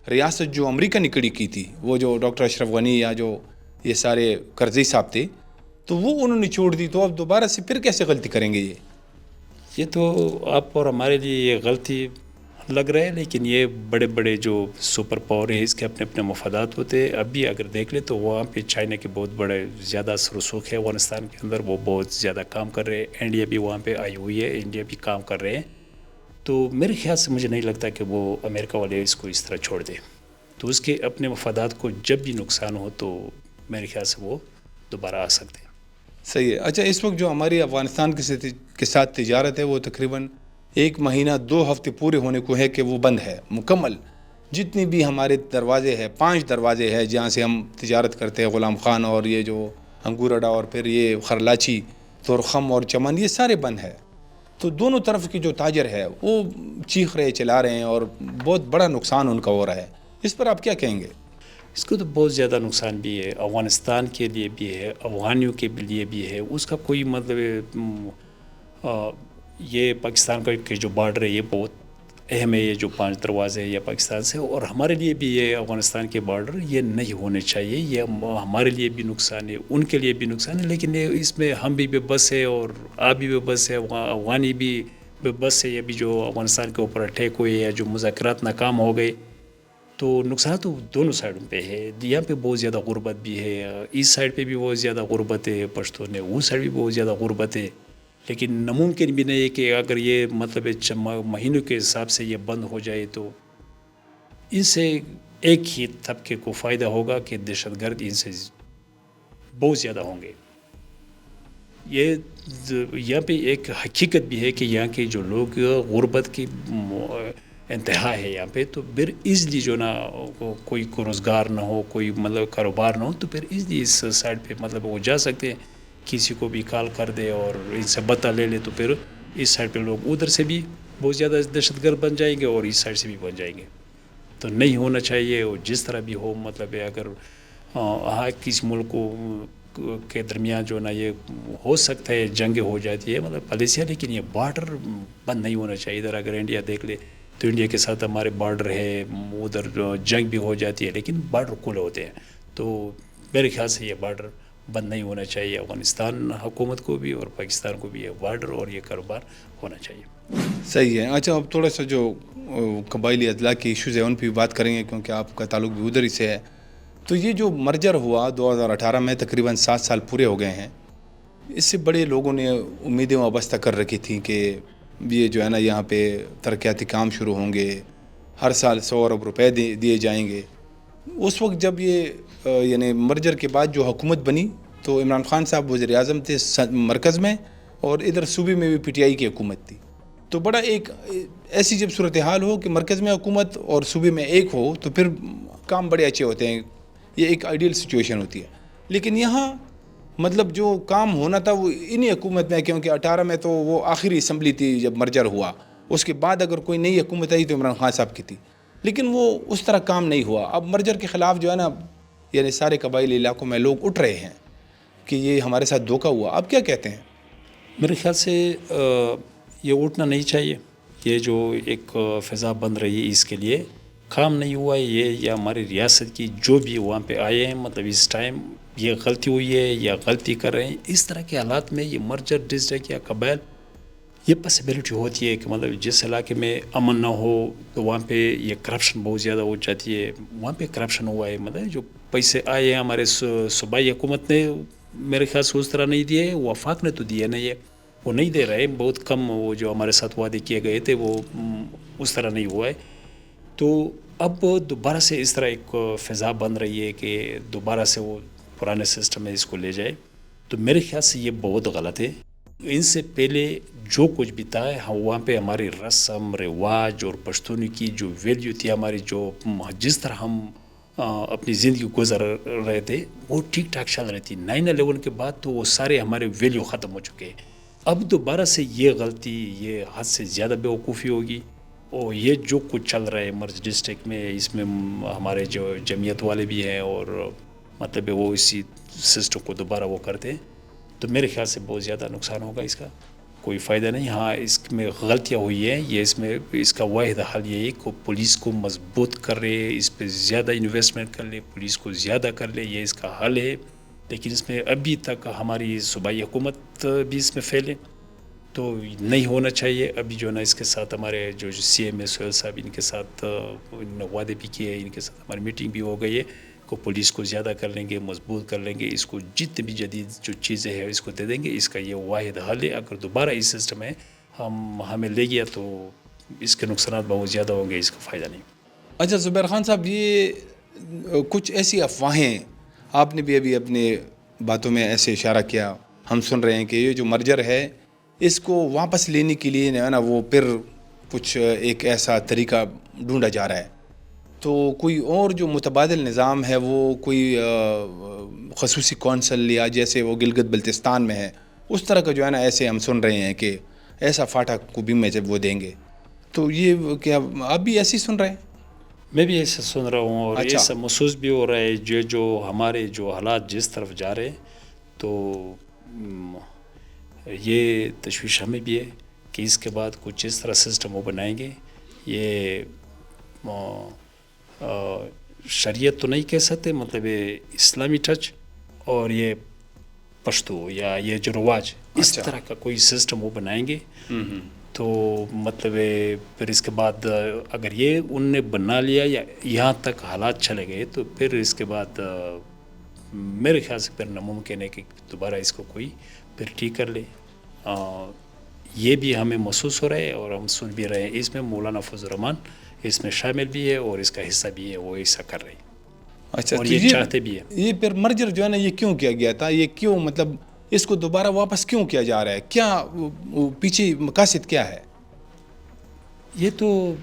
ریاست جو امریکہ نے کھڑی کی تھی، وہ جو ڈاکٹر اشرف غنی یا جو یہ سارے کرزئی صاحب تھے تو وہ انہوں نے چھوڑ دی، تو اب دوبارہ سے پھر کیسے غلطی کریں گے؟ یہ تو آپ اور ہمارے لیے یہ غلطی لگ رہا ہے، لیکن یہ بڑے بڑے جو سپر پاور ہیں اس کے اپنے اپنے مفادات ہوتے ہیں. ابھی اگر دیکھ لیں تو وہاں پہ چائنا کے بہت بڑے زیادہ اثر و رسوخ ہے افغانستان کے اندر، وہ بہت زیادہ کام کر رہے ہیں. انڈیا بھی وہاں پہ آئی ہوئی ہے، انڈیا بھی کام کر رہے ہیں. تو میرے خیال سے مجھے نہیں لگتا کہ وہ امریکہ والے اس کو اس طرح چھوڑ دیں. تو اس کے اپنے مفادات کو جب بھی نقصان ہو تو میرے خیال سے وہ دوبارہ آ سکتے ہیں. صحیح ہے. اچھا، اس وقت جو ہماری افغانستان کے ساتھ تجارت ہے وہ تقریباً 1 مہینہ 2 ہفتے پورے ہونے کو ہے کہ وہ بند ہے مکمل. جتنی بھی ہمارے دروازے ہیں، 5 دروازے ہیں جہاں سے ہم تجارت کرتے ہیں، غلام خان اور یہ جو انگور اڈا اور پھر یہ خرلاچی، تورخم اور چمن، یہ سارے بند ہیں. تو دونوں طرف کی جو تاجر ہے وہ چیخ رہے چلا رہے ہیں اور بہت بڑا نقصان ان کا ہو رہا ہے. اس پر آپ کیا کہیں گے؟ اس کو تو بہت زیادہ نقصان بھی ہے، افغانستان کے لیے بھی ہے، افغانیوں کے لیے بھی ہے. اس کا کوئی مطلب یہ پاکستان کا جو بارڈر ہے یہ بہت اہم ہے، یہ جو 5 دروازے ہیں یہ پاکستان سے، اور ہمارے لیے بھی یہ افغانستان کے بارڈر یہ نہیں ہونے چاہیے. یہ ہمارے لیے بھی نقصان ہے، ان کے لیے بھی نقصان ہے. لیکن اس میں ہم بھی بے بس ہے اور آپ بھی بے بس ہے، افغانی بھی بے بس ہے. یہ بھی جو افغانستان کے اوپر اٹیک ہوئے یا جو مذاکرات ناکام ہو گئے تو نقصانات تو دونوں سائڈوں پہ ہے. یہاں پہ بہت زیادہ غربت بھی ہے, اس سائڈ پہ بھی بہت زیادہ غربت ہے پشتوں نے, وہ سائڈ بھی بہت زیادہ غربت ہے. لیکن ناممکن بھی نہیں ہے کہ اگر یہ مطلب مہینوں کے حساب سے یہ بند ہو جائے تو ان سے ایک ہی طبقے کو فائدہ ہوگا کہ دہشت گرد ان سے بہت زیادہ ہوں گے. یہ یہاں پہ ایک حقیقت بھی ہے کہ یہاں کے جو لوگ غربت کی انتہا ہے یہاں پہ, تو پھر اس لیے جو نا کوئی روزگار نہ ہو, کوئی مطلب کاروبار نہ ہو, تو پھر اس لیے اس سائڈ پہ مطلب وہ جا سکتے ہیں, کسی کو بھی کال کر دے اور ان سے بتہ لے لے, تو پھر اس سائڈ پہ لوگ ادھر سے بھی بہت زیادہ دہشت گرد بن جائیں گے اور اس سائڈ سے بھی بن جائیں گے. تو نہیں ہونا چاہیے, اور جس طرح بھی ہو مطلب اگر کسی ملک کو کے درمیان جو نا یہ ہو سکتا ہے جنگ ہو جاتی ہے مطلب پالیسیاں, لیکن یہ بارڈر بند نہیں ہونا چاہیے. ادھر اگر انڈیا دیکھ لے تو انڈیا کے ساتھ ہمارے بارڈر ہے, ادھر جنگ بھی ہو جاتی ہے لیکن بارڈر کھلے ہوتے ہیں. تو میرے خیال سے یہ بارڈر بند نہیں ہونا چاہیے. افغانستان حکومت کو بھی اور پاکستان کو بھی یہ بارڈر اور یہ کاروبار ہونا چاہیے. صحیح ہے. اچھا, اب تھوڑا سا جو قبائلی اضلاع کے ایشوز ہیں ان پہ بھی بات کریں گے کیونکہ آپ کا تعلق بھی ادھر ہی سے ہے. تو یہ جو مرجر ہوا 2018 میں, تقریباً 7 سال پورے ہو گئے ہیں. اس سے بڑے لوگوں نے امیدیں وابستہ کر رکھی تھیں کہ یہ جو ہے نا یہاں پہ ترقیاتی کام شروع ہوں گے, ہر سال 100 ارب روپے دیے جائیں گے. اس وقت جب یہ یعنی مرجر کے بعد جو حکومت بنی تو عمران خان صاحب وزیر اعظم تھے مرکز میں, اور ادھر صوبے میں بھی پی ٹی آئی کی حکومت تھی. تو بڑا ایک ایسی جب صورتحال ہو کہ مرکز میں حکومت اور صوبے میں ایک ہو تو پھر کام بڑے اچھے ہوتے ہیں, یہ ایک آئیڈیل سچویشن ہوتی ہے. لیکن یہاں مطلب جو کام ہونا تھا وہ انہی حکومت میں, کیونکہ 18 میں تو وہ آخری اسمبلی تھی جب مرجر ہوا, اس کے بعد اگر کوئی نئی حکومت آئی تو عمران خان صاحب کی تھی, لیکن وہ اس طرح کام نہیں ہوا. اب مرجر کے خلاف جو ہے نا یعنی سارے قبائلی علاقوں میں لوگ اٹھ رہے ہیں کہ یہ ہمارے ساتھ دھوکہ ہوا. آپ کیا کہتے ہیں؟ میرے خیال سے یہ اٹھنا نہیں چاہیے. یہ جو ایک فضا بن رہی ہے اس کے لیے کام نہیں ہوا ہے یہ, یا ہماری ریاست کی جو بھی وہاں پہ آئے ہیں مطلب اس ٹائم یہ غلطی ہوئی ہے یا غلطی کر رہے ہیں. اس طرح کے حالات میں یہ مرجر ڈسٹرکٹ یا قبائل یہ پاسبلٹی ہوتی ہے کہ مطلب جس علاقے میں امن نہ ہو تو وہاں پہ یہ کرپشن بہت زیادہ ہو جاتی ہے. وہاں پہ کرپشن ہوا ہے, مطلب جو پیسے آئے ہیں ہمارے صوبائی حکومت نے میرے خیال سے اس طرح نہیں دیے, وفاق نے تو دیے نہیں ہے, وہ نہیں دے رہے, بہت کم. وہ جو ہمارے ساتھ وعدے کیے گئے تھے وہ اس طرح نہیں ہوا ہے. تو اب دوبارہ سے اس طرح ایک فضا بن رہی ہے کہ دوبارہ سے وہ پرانے سسٹم میں اس کو لے جائے, تو میرے خیال سے یہ بہت غلط ہے. ان سے پہلے جو کچھ بھی تھا وہاں پہ ہماری رسم رواج اور پشتونی کی جو ویلیو تھی ہماری, جو جس طرح ہم اپنی زندگی گزر رہے تھے وہ ٹھیک ٹھاک چل رہی تھی. 9/11 کے بعد تو وہ سارے ہمارے ویلیو ختم ہو چکے ہیں. اب دوبارہ سے یہ غلطی, یہ حد سے زیادہ بیوقوفی ہوگی. اور یہ جو کچھ چل رہا ہے مرج ڈسٹرکٹ میں, اس میں ہمارے جو جمعیت والے بھی ہیں اور مطلب وہ اسی سسٹم کو دوبارہ وہ کرتے ہیں, تو میرے خیال سے بہت زیادہ نقصان ہوگا. اس کا کوئی فائدہ نہیں. ہاں اس میں غلطیاں ہوئی ہیں, یہ اس کا واحد حل یہ ہے کہ پولیس کو مضبوط کر رہے, اس پہ زیادہ انویسٹمنٹ کر لے, پولیس کو زیادہ کر لے, یہ اس کا حل ہے. لیکن اس میں ابھی تک ہماری صوبائی حکومت بھی اس میں فیلے تو نہیں ہونا چاہیے. ابھی جو نا اس کے ساتھ ہمارے جو سی ایم اے سہیل صاحب, ان کے ساتھ وعدے بھی کیے, ان کے ساتھ ہماری میٹنگ بھی ہو گئی ہے کو پولیس کو زیادہ کر لیں گے, مضبوط کر لیں گے, اس کو جتنے بھی جدید جو چیزیں ہیں اس کو دے دیں گے. اس کا یہ واحد حل ہے. اگر دوبارہ اس سسٹم میں ہمیں لے گیا تو اس کے نقصانات بہت زیادہ ہوں گے, اس کا فائدہ نہیں. اچھا زبیر خان صاحب, یہ کچھ ایسی افواہیں آپ نے بھی ابھی اپنے باتوں میں ایسے اشارہ کیا, ہم سن رہے ہیں کہ یہ جو مرجر ہے اس کو واپس لینے کے لیے نا وہ پھر کچھ ایک ایسا طریقہ ڈھونڈا جا رہا ہے. تو کوئی اور جو متبادل نظام ہے وہ کوئی خصوصی کونسل یا جیسے وہ گلگت بلتستان میں ہے اس طرح کا جو ہے نا, ایسے ہم سن رہے ہیں کہ ایسا فاٹا کو بھی میں جب وہ دیں گے. تو یہ کیا آپ بھی ایسے سن رہے ہیں؟ میں بھی ایسا سن رہا ہوں, اور ایسا محسوس بھی ہو رہا ہے. جو ہمارے جو حالات جس طرف جا رہے ہیں تو یہ تشویش ہمیں بھی ہے کہ اس کے بعد کچھ اس طرح سسٹم وہ بنائیں گے. یہ شریعت تو نہیں کہہ سکتے, مطلب اسلامی ٹچ اور یہ پشتو یا یہ جو رواج, اس طرح کا کوئی سسٹم وہ بنائیں گے. تو مطلب پھر اس کے بعد اگر یہ ان نے بنا لیا یا یہاں تک حالات چلے گئے تو پھر اس کے بعد میرے خیال سے پھر ناممکن ہے کہ دوبارہ اس کو کوئی پھر ٹھیک کر لے. یہ بھی ہمیں محسوس ہو رہا ہے اور ہم سن بھی رہے ہیں. اس میں مولانا فضل الرحمان اس میں شامل بھی ہے اور اس کا حصہ بھی ہے, وہ ایسا کر رہے ہیں. اچھا, اور تو یہ چاہتے بھی ہیں. یہ پھر مرجر جو ہے نا یہ کیوں کیا گیا تھا, یہ کیوں مطلب اس کو دوبارہ واپس کیوں کیا جا رہا ہے, کیا پیچھے مقاصد کیا ہے؟ یہ تو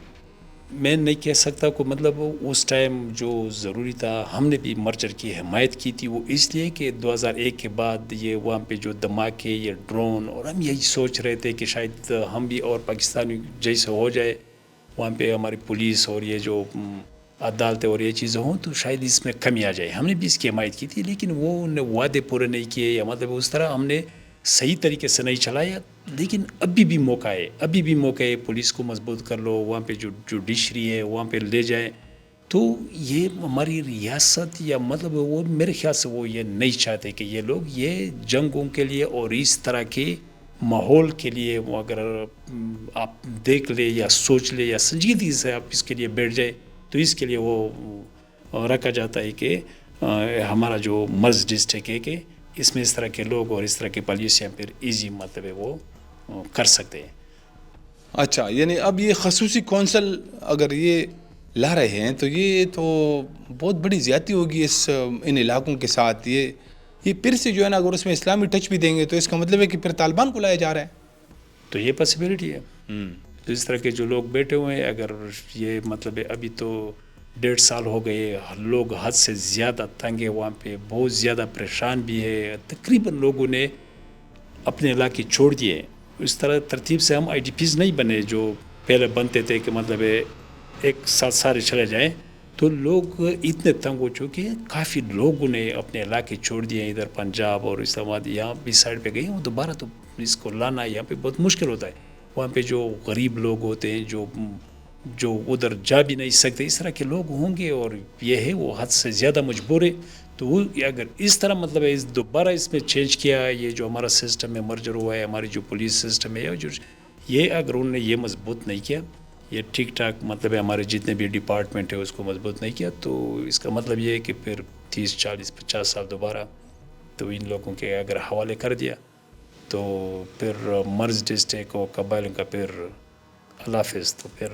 میں نہیں کہہ سکتا کو, مطلب اس ٹائم جو ضروری تھا ہم نے بھی مرجر کی حمایت کی تھی, وہ اس لیے کہ 2001 کے بعد یہ وہاں پہ جو دھماکے, یہ ڈرون, اور ہم یہی سوچ رہے تھے کہ شاید ہم بھی اور پاکستانی جیسے ہو جائے, وہاں پہ ہماری پولیس اور یہ جو عدالتیں اور یہ چیزیں ہوں تو شاید اس میں کمی آ جائے. ہم نے بھی اس کی حمایت کی تھی, لیکن وہ وعدے پورے نہیں کیے, یا مطلب اس طرح ہم نے صحیح طریقے سے نہیں چلایا. لیکن ابھی بھی موقع ہے, پولیس کو مضبوط کر لو, وہاں پہ جو جوڈیشری ہے وہاں پہ لے جائے. تو یہ ہماری ریاست یا مطلب وہ میرے خیال سے وہ یہ نہیں چاہتے کہ یہ لوگ یہ جنگوں کے لیے اور اس طرح کے ماحول کے لیے, وہ اگر آپ دیکھ لیں یا سوچ لیں یا سنجیدگی سے آپ اس کے لیے بیٹھ جائے تو اس کے لیے وہ رکھا جاتا ہے کہ ہمارا جو مرز ڈسٹرکٹ ہے کہ اس میں اس طرح کے لوگ اور اس طرح کی پالیسیاں پھر ایزی مطلب ہے وہ کر سکتے ہیں. اچھا, یعنی اب یہ خصوصی کونسل اگر یہ لا رہے ہیں تو یہ تو بہت بڑی زیادتی ہوگی ان علاقوں کے ساتھ. یہ پھر سے جو ہے نا اگر اس میں اسلامی ٹچ بھی دیں گے تو اس کا مطلب ہے کہ پھر طالبان کو لایا جا رہا ہے. تو یہ پاسبلٹی ہے. تو اس طرح کے جو لوگ بیٹھے ہوئے ہیں, اگر یہ مطلب ابھی تو 1.5 سال ہو گئے, لوگ حد سے زیادہ تنگ ہے, وہاں پہ بہت زیادہ پریشان بھی ہے. تقریباً لوگوں نے اپنے علاقے چھوڑ دیے. اس طرح ترتیب سے ہم IDPs نہیں بنے جو پہلے بنتے تھے کہ مطلب ایک ساتھ سارے چلے جائیں. تو لوگ اتنے تنگ ہو چکے ہیں, کافی لوگوں نے اپنے علاقے چھوڑ دیے, ادھر پنجاب اور اسلام آباد یہاں بھی سائڈ پہ گئے. وہ دوبارہ تو اس کو لانا یہاں پہ بہت مشکل ہوتا ہے. وہاں پہ جو غریب لوگ ہوتے ہیں جو ادھر جا بھی نہیں سکتے, اس طرح کے لوگ ہوں گے, اور یہ ہے وہ حد سے زیادہ مجبور ہے. تو وہ اگر اس طرح مطلب ہے دوبارہ اس میں چینج کیا, یہ جو ہمارا سسٹم ہے مرجر ہوا ہے, ہماری جو پولیس سسٹم ہے, جو یہ اگر انہوں نے یہ مضبوط نہیں کیا, یہ ٹھیک ٹھاک مطلب ہے ہمارے جتنے بھی ڈپارٹمنٹ ہے اس کو مضبوط نہیں کیا, تو اس کا مطلب یہ ہے کہ پھر 30, 40, 50 سال دوبارہ تو ان لوگوں کے اگر حوالے کر دیا تو پھر مرز ڈسٹرکٹ اور قبائل کا پھر اللہ حافظ. تو پھر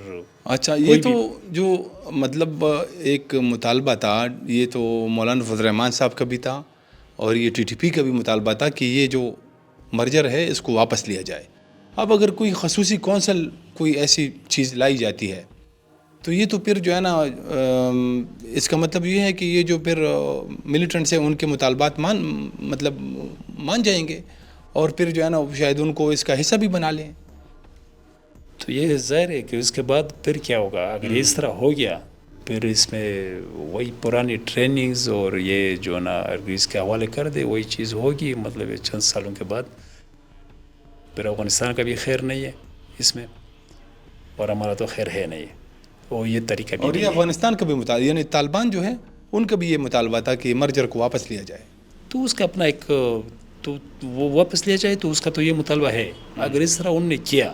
اچھا, یہ تو جو مطلب ایک مطالبہ تھا, یہ تو مولانا فضل الرحمان صاحب کا بھی تھا اور یہ TTP کا بھی مطالبہ تھا کہ یہ جو مرجر ہے اس کو واپس لیا جائے. اب اگر کوئی خصوصی کونسل کوئی ایسی چیز لائی جاتی ہے تو یہ تو پھر جو ہے نا اس کا مطلب یہ ہے کہ یہ جو پھر ملیٹنٹس ہیں ان کے مطالبات مان جائیں گے, اور پھر جو ہے نا شاید ان کو اس کا حصہ بھی بنا لیں. تو یہ ظاہر ہے کہ اس کے بعد پھر کیا ہوگا اگر اس طرح ہو گیا, پھر اس میں وہی پرانی ٹریننگز اور یہ جو نا اس کے حوالے کر دے وہی چیز ہوگی. مطلب چند سالوں کے بعد پھر افغانستان کا بھی خیر نہیں ہے اس میں, اور ہمارا تو خیر ہے نہیں, اور یہ طریقہ بھی اور یہ افغانستان کا بھی مطالبہ, یعنی طالبان جو ہے ان کا بھی یہ مطالبہ تھا کہ مرجر کو واپس لیا جائے. تو اس کا اپنا ایک تو وہ واپس لیا جائے تو اس کا تو یہ مطالبہ ہے. اگر اس طرح انہوں نے کیا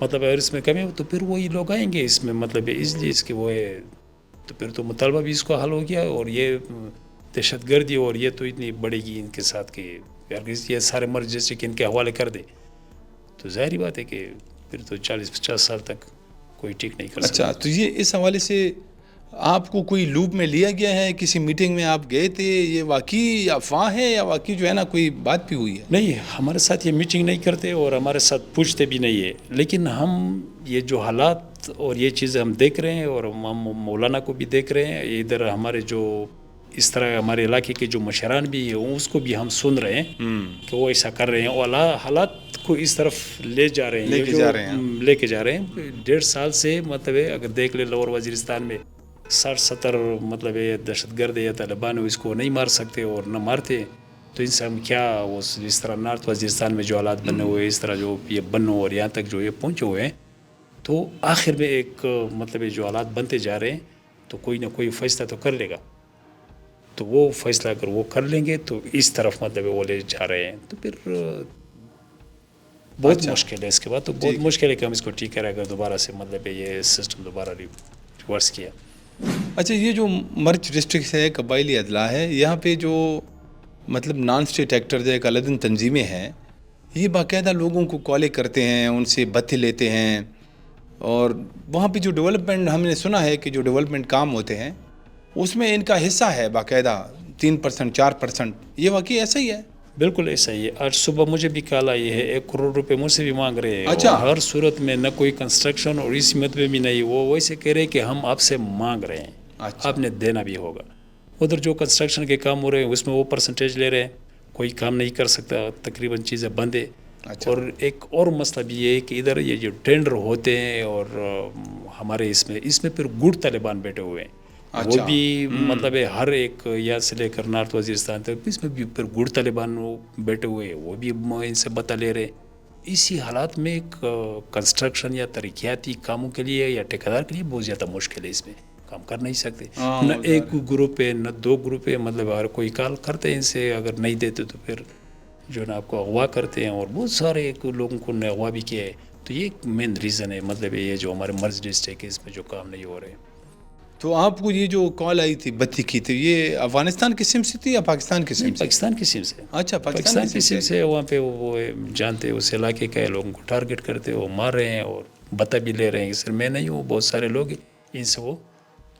مطلب اگر اس میں کمی ہو تو پھر وہی لوگ آئیں گے اس میں, مطلب اس لیے اس کے وہ ہے, تو پھر تو مطالبہ بھی اس کو حل ہو گیا. اور یہ دہشت گردی اور یہ تو اتنی بڑھے گی ان کے ساتھ کہ اگر یہ سارے مرض جیسے کہ ان کے حوالے کر دے تو ظاہری بات ہے کہ پھر تو 40-50 سال تک کوئی ٹھیک نہیں کر سکتا. اچھا, تو یہ اس حوالے سے آپ کو کوئی لوپ میں لیا گیا ہے, کسی میٹنگ میں آپ گئے تھے, یہ واقعی افواہ ہے یا واقعی جو ہے نا کوئی بات بھی ہوئی ہے؟ نہیں, ہمارے ساتھ یہ میٹنگ نہیں کرتے اور ہمارے ساتھ پوچھتے بھی نہیں ہے, لیکن ہم یہ جو حالات اور یہ چیزیں ہم دیکھ رہے ہیں اور ہم مولانا کو بھی دیکھ رہے ہیں, ادھر ہمارے جو اس طرح ہمارے علاقے کے جو مشران بھی ہیں اس کو بھی ہم سن رہے ہیں کہ وہ ایسا کر رہے ہیں اور حالات کو اس طرف لے جا رہے ہیں, لے کے جا رہے ہیں. 1.5 سال سے مطلب ہے اگر دیکھ لے لور وزیرستان میں 60-70 مطلب دہشت گرد یا طالبان اس کو نہیں مار سکتے اور نہ مارتے, تو ان سے ہم کیا اس طرح نارتھ وزیرستان میں جو حالات بنے ہوئے اس طرح جو یہ بنو اور یہاں تک جو یہ پہنچے ہوئے ہیں, تو آخر میں ایک مطلب جو حالات بنتے جا رہے ہیں تو کوئی نہ کوئی فیصلہ تو کر لے گا. تو وہ فیصلہ اگر وہ کر لیں گے تو اس طرف مطلب وہ لے جا رہے ہیں, تو پھر بہت مشکل ہے اس کے بعد، تو بہت مشکل ہے کہ ہم اس کو ٹھیک کریں اگر دوبارہ سے مطلب یہ سسٹم دوبارہ ریورس کیا۔ اچھا، یہ جو مرچ ڈسٹرکٹ ہے، قبائلی اضلاع ہے، یہاں پہ جو مطلب نان اسٹیٹ ایکٹرز ایک علیحدہ تنظیمیں ہیں، یہ باقاعدہ لوگوں کو کالیں کرتے ہیں، ان سے بھتے لیتے ہیں، اور وہاں پہ جو ڈیولپمنٹ ہم نے سنا ہے کہ جو ڈیولپمنٹ کام ہوتے ہیں اس میں ان کا حصہ ہے باقاعدہ 3% 4%، یہ واقعی ایسا ہی ہے؟ بالکل ایسا ہی ہے۔ آج صبح مجھے بھی کال آئی ہے، 1 کروڑ روپے مجھ سے بھی مانگ رہے ہیں، اچھا، اور ہر صورت میں نہ کوئی کنسٹرکشن اور اس مت میں بھی نہیں، وہ ویسے کہہ رہے کہ ہم آپ سے مانگ رہے ہیں، اچھا، آپ نے دینا بھی ہوگا۔ ادھر جو کنسٹرکشن کے کام ہو رہے ہیں اس میں وہ پرسنٹیج لے رہے ہیں، کوئی کام نہیں کر سکتا، تقریباً چیزیں بند ہے۔ اچھا، اور ایک اور مسئلہ بھی یہ ہے کہ ادھر یہ جو ٹینڈر ہوتے ہیں اور ہمارے اس میں پھر گڈ طالبان بیٹھے ہوئے ہیں، وہ بھی مطلب ہے ہر ایک یہاں سے لے کر نارتھ وزیرستان تک، اس میں بھی پھر گڈ طالبان بیٹھے ہوئے ہیں، وہ بھی ان سے بتا لے رہے ہیں۔ اسی حالات میں ایک کنسٹرکشن یا ترقیاتی کاموں کے لیے یا ٹھیکیدار کے لیے بہت زیادہ مشکل ہے، اس میں کام کر نہیں سکتے، نہ ایک گروپ ہے نہ 2 گروپ ہے، مطلب اگر کوئی کال کرتے ہیں ان سے، اگر نہیں دیتے تو پھر جو ہے نا آپ کو اغوا کرتے ہیں، اور بہت سارے لوگوں کو نے اغوا بھی کیا ہے۔ تو یہ ایک مین ریزن ہے، مطلب یہ جو ہمارے مرز ڈسٹرکٹ ہے اس میں جو کام نہیں ہو رہے۔ تو آپ کو یہ جو کال آئی تھی بتی کی، تو یہ افغانستان کی سم سے تھی یا پاکستان کی سم سے؟ پاکستان کی سم سے۔ اچھا، پاکستان کی سم سے، وہاں پہ وہ جانتے اس علاقے کے لوگوں کو ٹارگٹ کرتے، وہ مار رہے ہیں اور بتا بھی لے رہے ہیں، صرف میں نہیں ہوں، بہت سارے لوگ ان سے وہ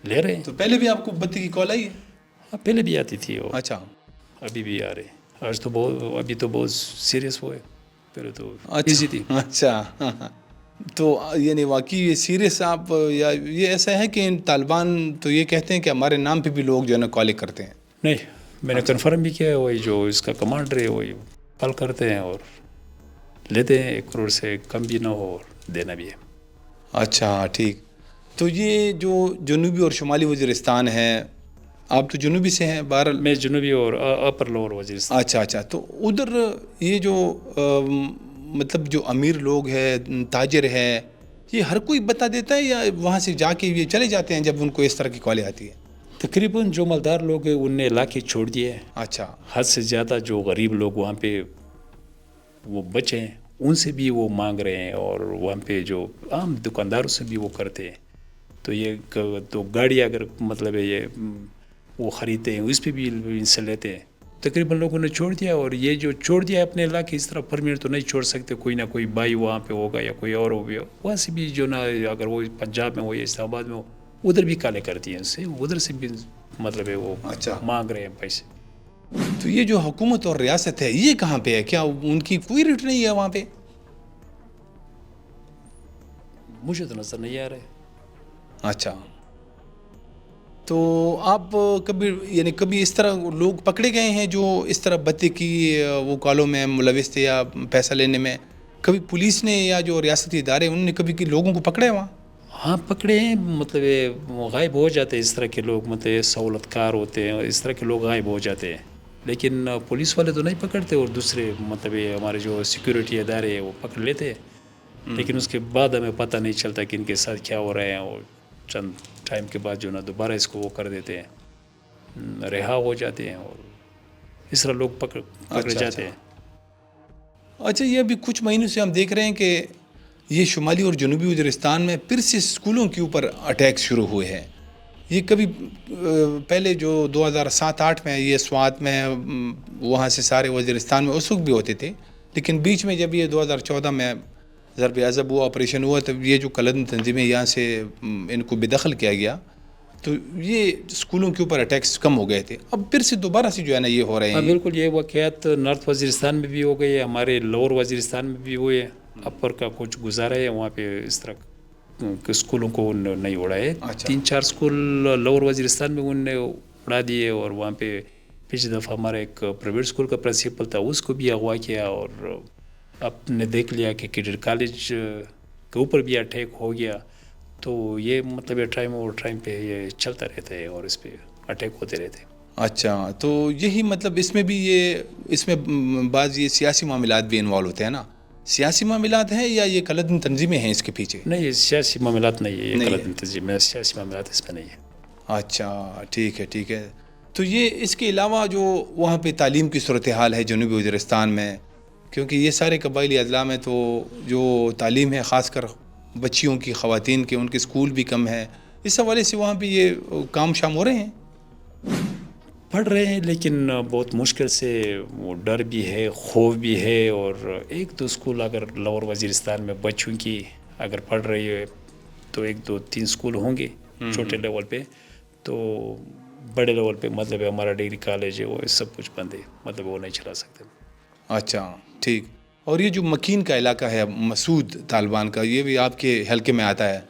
لے رہے ہیں۔ تو پہلے بھی آپ کو بتی کی کال آئی ہے؟ ہاں، پہلے بھی آتی تھی وہ، اچھا، ابھی بھی آ رہے ہیں۔ آج تو ابھی تو بہت سیریس ہوئے، پہلے تو ایزی تھی۔ اچھا، تو یعنی واقعی یہ سیریس آپ، یا یہ ایسا ہے کہ طالبان تو یہ کہتے ہیں کہ ہمارے نام پہ بھی لوگ جو ہے نا کالیں کرتے ہیں؟ نہیں، میں نے کنفرم بھی کیا ہے، وہی جو اس کا کمانڈر ہے وہی کال کرتے ہیں اور لیتے ہیں، 1 کروڑ سے کم بھی نہ ہو اور دینا بھی ہے۔ اچھا، ٹھیک۔ تو یہ جو جنوبی اور شمالی وزیرستان ہے، آپ تو جنوبی سے ہیں بہرحال؟ میں جنوبی اور اپر لوور وزیرستان۔ اچھا، تو ادھر یہ جو مطلب جو امیر لوگ ہیں، تاجر ہے، یہ ہر کوئی بتا دیتا ہے یا وہاں سے جا کے یہ چلے جاتے ہیں جب ان کو اس طرح کی کالیں آتی ہیں؟ تقریباً جو مالدار لوگ ہیں ان نے علاقے چھوڑ دیے ہیں۔ اچھا، حد سے زیادہ جو غریب لوگ وہاں پہ وہ بچے ہیں ان سے بھی وہ مانگ رہے ہیں، اور وہاں پہ جو عام دکانداروں سے بھی وہ کرتے ہیں۔ تو یہ تو گاڑی اگر مطلب ہے یہ وہ خریدتے ہیں اس پہ بھی ان سے لیتے ہیں۔ تقریباً لوگوں نے چھوڑ دیا، اور یہ جو چھوڑ دیا اپنے علاقے اس طرح پرمنٹ تو نہیں چھوڑ سکتے، کوئی نہ کوئی بھائی وہاں پہ ہوگا یا کوئی اور ہوگا، وہاں سے بھی جو نا اگر وہ پنجاب میں ہو یا اسلام آباد میں ہو ادھر بھی کالیں کرتی ہیں، ان سے ادھر سے بھی مطلب ہے وہ مانگ رہے ہیں پیسے۔ تو یہ جو حکومت اور ریاست ہے یہ کہاں پہ ہے؟ کیا ان کی کوئی ریٹ نہیں ہے وہاں پہ؟ مجھے تو نظر نہیں آ رہا۔ اچھا، تو آپ کبھی اس طرح لوگ پکڑے گئے ہیں جو اس طرح بتے کی وہ کالوں میں ملوث تھے یا پیسہ لینے میں؟ کبھی پولیس نے یا جو ریاستی ادارے انہوں نے کبھی لوگوں کو پکڑے وہاں؟ ہاں، پکڑے ہیں، مطلب غائب ہو جاتے ہیں اس طرح کے لوگ، مطلب سہولت کار ہوتے ہیں، اس طرح کے لوگ غائب ہو جاتے ہیں، لیکن پولیس والے تو نہیں پکڑتے، اور دوسرے مطلب ہمارے جو سیکیورٹی ادارے ہیں وہ پکڑ لیتے ہیں، لیکن اس کے بعد ہمیں پتہ نہیں چلتا کہ ان کے ساتھ کیا ہو رہے ہیں، اور چند ٹائم کے بعد جو نا دوبارہ اس کو وہ کر دیتے ہیں، رہا ہو جاتے ہیں، اور اس طرح لوگ پکڑ جاتے ہیں۔ اچھا، یہ ابھی کچھ مہینوں سے ہم دیکھ رہے ہیں کہ یہ شمالی اور جنوبی وزیرستان میں پھر سے اسکولوں کے اوپر اٹیک شروع ہوئے ہیں۔ یہ کبھی پہلے جو 2007-8 میں یہ سوات میں وہاں سے سارے وزیرستان میں اس وقت بھی ہوتے تھے، لیکن بیچ میں جب یہ 2014 میں ضرب عضب ہوا، آپریشن ہوا، تب یہ جو کلدن تنظیمیں یہاں سے ان کو بے دخل کیا گیا، تو یہ اسکولوں کے اوپر اٹیکس کم ہو گئے تھے۔ اب پھر سے دوبارہ سے جو ہے نا یہ ہو رہے ہیں۔ بالکل، یہ واقعات نارتھ وزیرستان میں بھی ہو گئے، ہمارے لوور وزیرستان میں بھی ہوئے، اپر کا کچھ گزارا ہے وہاں پہ اس طرح اسکولوں کو نہیں اڑا ہے۔ 3-4 اسکول لوور وزیرستان میں انہوں نے اڑا دیے، اور وہاں پہ پچھلی دفعہ ہمارا ایک پرائیویٹ اسکول کا پرنسپل تھا، اس کو بھی اغوا کیا، اور اب نے دیکھ لیا کہ کیڈر کالج کے اوپر بھی اٹیک ہو گیا۔ تو یہ مطلب ٹائم پہ یہ چلتا رہتا ہے اور اس پہ اٹیک ہوتے رہتے ہیں۔ اچھا، تو یہی مطلب اس میں بھی اس میں بعض یہ سیاسی معاملات بھی انوالو ہوتے ہیں نا؟ سیاسی معاملات ہیں یا یہ کلدن تنظیمیں ہیں اس کے پیچھے؟ نہیں، یہ سیاسی معاملات نہیں ہے، یہ کلدن تنظیم ہے، سیاسی معاملات اس میں نہیں ہے۔ اچھا، ٹھیک ہے۔ تو یہ اس کے علاوہ جو وہاں پہ تعلیم کی صورتحال ہے جنوبی وزیرستان میں، کیونکہ یہ سارے قبائلی اضلاع میں تو جو تعلیم ہے خاص کر بچیوں کی، خواتین کے، ان کے اسکول بھی کم ہیں، اس حوالے سے وہاں پہ یہ کام شام ہو رہے ہیں؟ پڑھ رہے ہیں لیکن بہت مشکل سے، وہ ڈر بھی ہے، خوف بھی ہے، اور ایک دو اسکول اگر لاہور وزیرستان میں بچوں کی اگر پڑھ رہی ہے تو 1 2 3 اسکول ہوں گے چھوٹے لیول پہ، تو بڑے لیول پہ مطلب ہمارا ڈگری کالج ہے وہ سب کچھ بند ہے، مطلب وہ نہیں چلا سکتے۔ اچھا ٹھیک۔ اور یہ جو مکین کا علاقہ ہے مسعود طالبان کا، یہ بھی آپ کے حلقے میں آتا ہے؟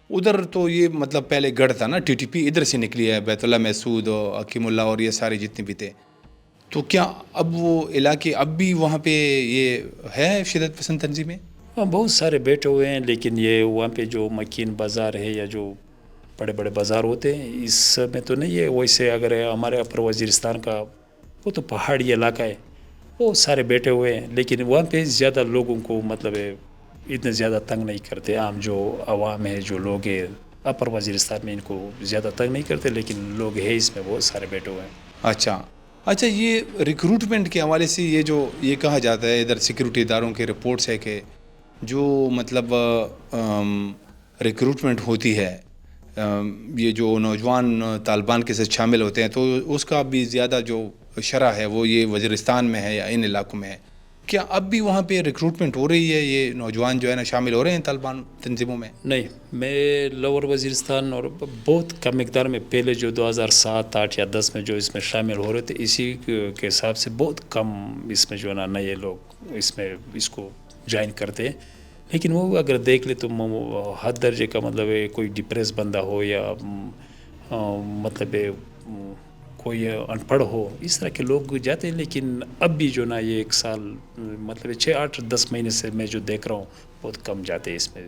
ادھر تو یہ مطلب پہلے گڑھ تھا نا، ٹی ٹی پی ادھر سے نکلی ہے، بیت اللہ محسود اور حکیم اللہ اور یہ سارے جتنے بھی تھے، تو کیا اب وہ علاقے اب بھی وہاں پہ یہ ہے شدت پسند تنظیمیں؟ ہاں بہت سارے بیٹھے ہوئے ہیں، لیکن یہ وہاں پہ جو مکین بازار ہے یا جو بڑے بڑے بازار ہوتے ہیں اس میں تو نہیں ہے۔ ویسے اگر ہمارے اپر وزیرستان کا وہ تو پہاڑی علاقہ ہے، وہ سارے بیٹھے ہوئے ہیں، لیکن وہاں پہ زیادہ لوگوں کو مطلب اتنے زیادہ تنگ نہیں کرتے۔ عام جو عوام ہے، جو لوگ ہیں اپر وزیرستان میں، ان کو زیادہ تنگ نہیں کرتے، لیکن لوگ ہیں اس میں بہت سارے بیٹھے ہوئے ہیں۔ اچھا، یہ ریکروٹمنٹ کے حوالے سے یہ کہا جاتا ہے ادھر سیکورٹی اداروں کے رپورٹس ہے کہ جو مطلب ریکروٹمنٹ ہوتی ہے، یہ جو نوجوان طالبان کے ساتھ شامل ہوتے ہیں، تو اس کا بھی زیادہ جو شرح ہے وہ یہ وزیرستان میں ہے یا ان علاقوں میں ہے۔ کیا اب بھی وہاں پہ ریکروٹمنٹ ہو رہی ہے؟ یہ نوجوان جو ہے نا شامل ہو رہے ہیں طالبان تنظیموں میں؟ نہیں، میں لاہور وزیرستان اور بہت کم مقدار میں پہلے جو 2007 8 یا 10 میں جو اس میں شامل ہو رہے تھے، اسی کے حساب سے بہت کم اس میں جو ہے نا نئے لوگ اس کو جوائن کرتے ہیں۔ لیکن وہ اگر دیکھ لے تو حد درجے کا مطلب ہے، کوئی ڈپریس بندہ ہو یا مطلب کوئی ان پڑھ ہو، اس طرح کے لوگ جاتے ہیں۔ لیکن اب بھی جو نا یہ 1 سال مطلب 6 8 10 مہینے سے میں جو دیکھ رہا ہوں بہت کم جاتے ہیں اس میں۔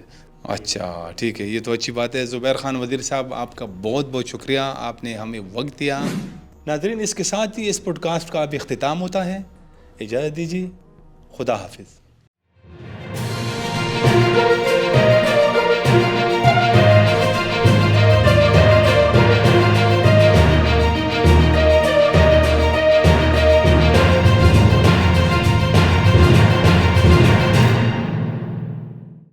اچھا ٹھیک ہے، یہ تو اچھی بات ہے۔ زبیر خان وزیر صاحب، آپ کا بہت بہت شکریہ، آپ نے ہمیں وقت دیا۔ ناظرین، اس کے ساتھ ہی اس پوڈ کاسٹ کا اب اختتام ہوتا ہے۔ اجازت دیجیے، خدا حافظ۔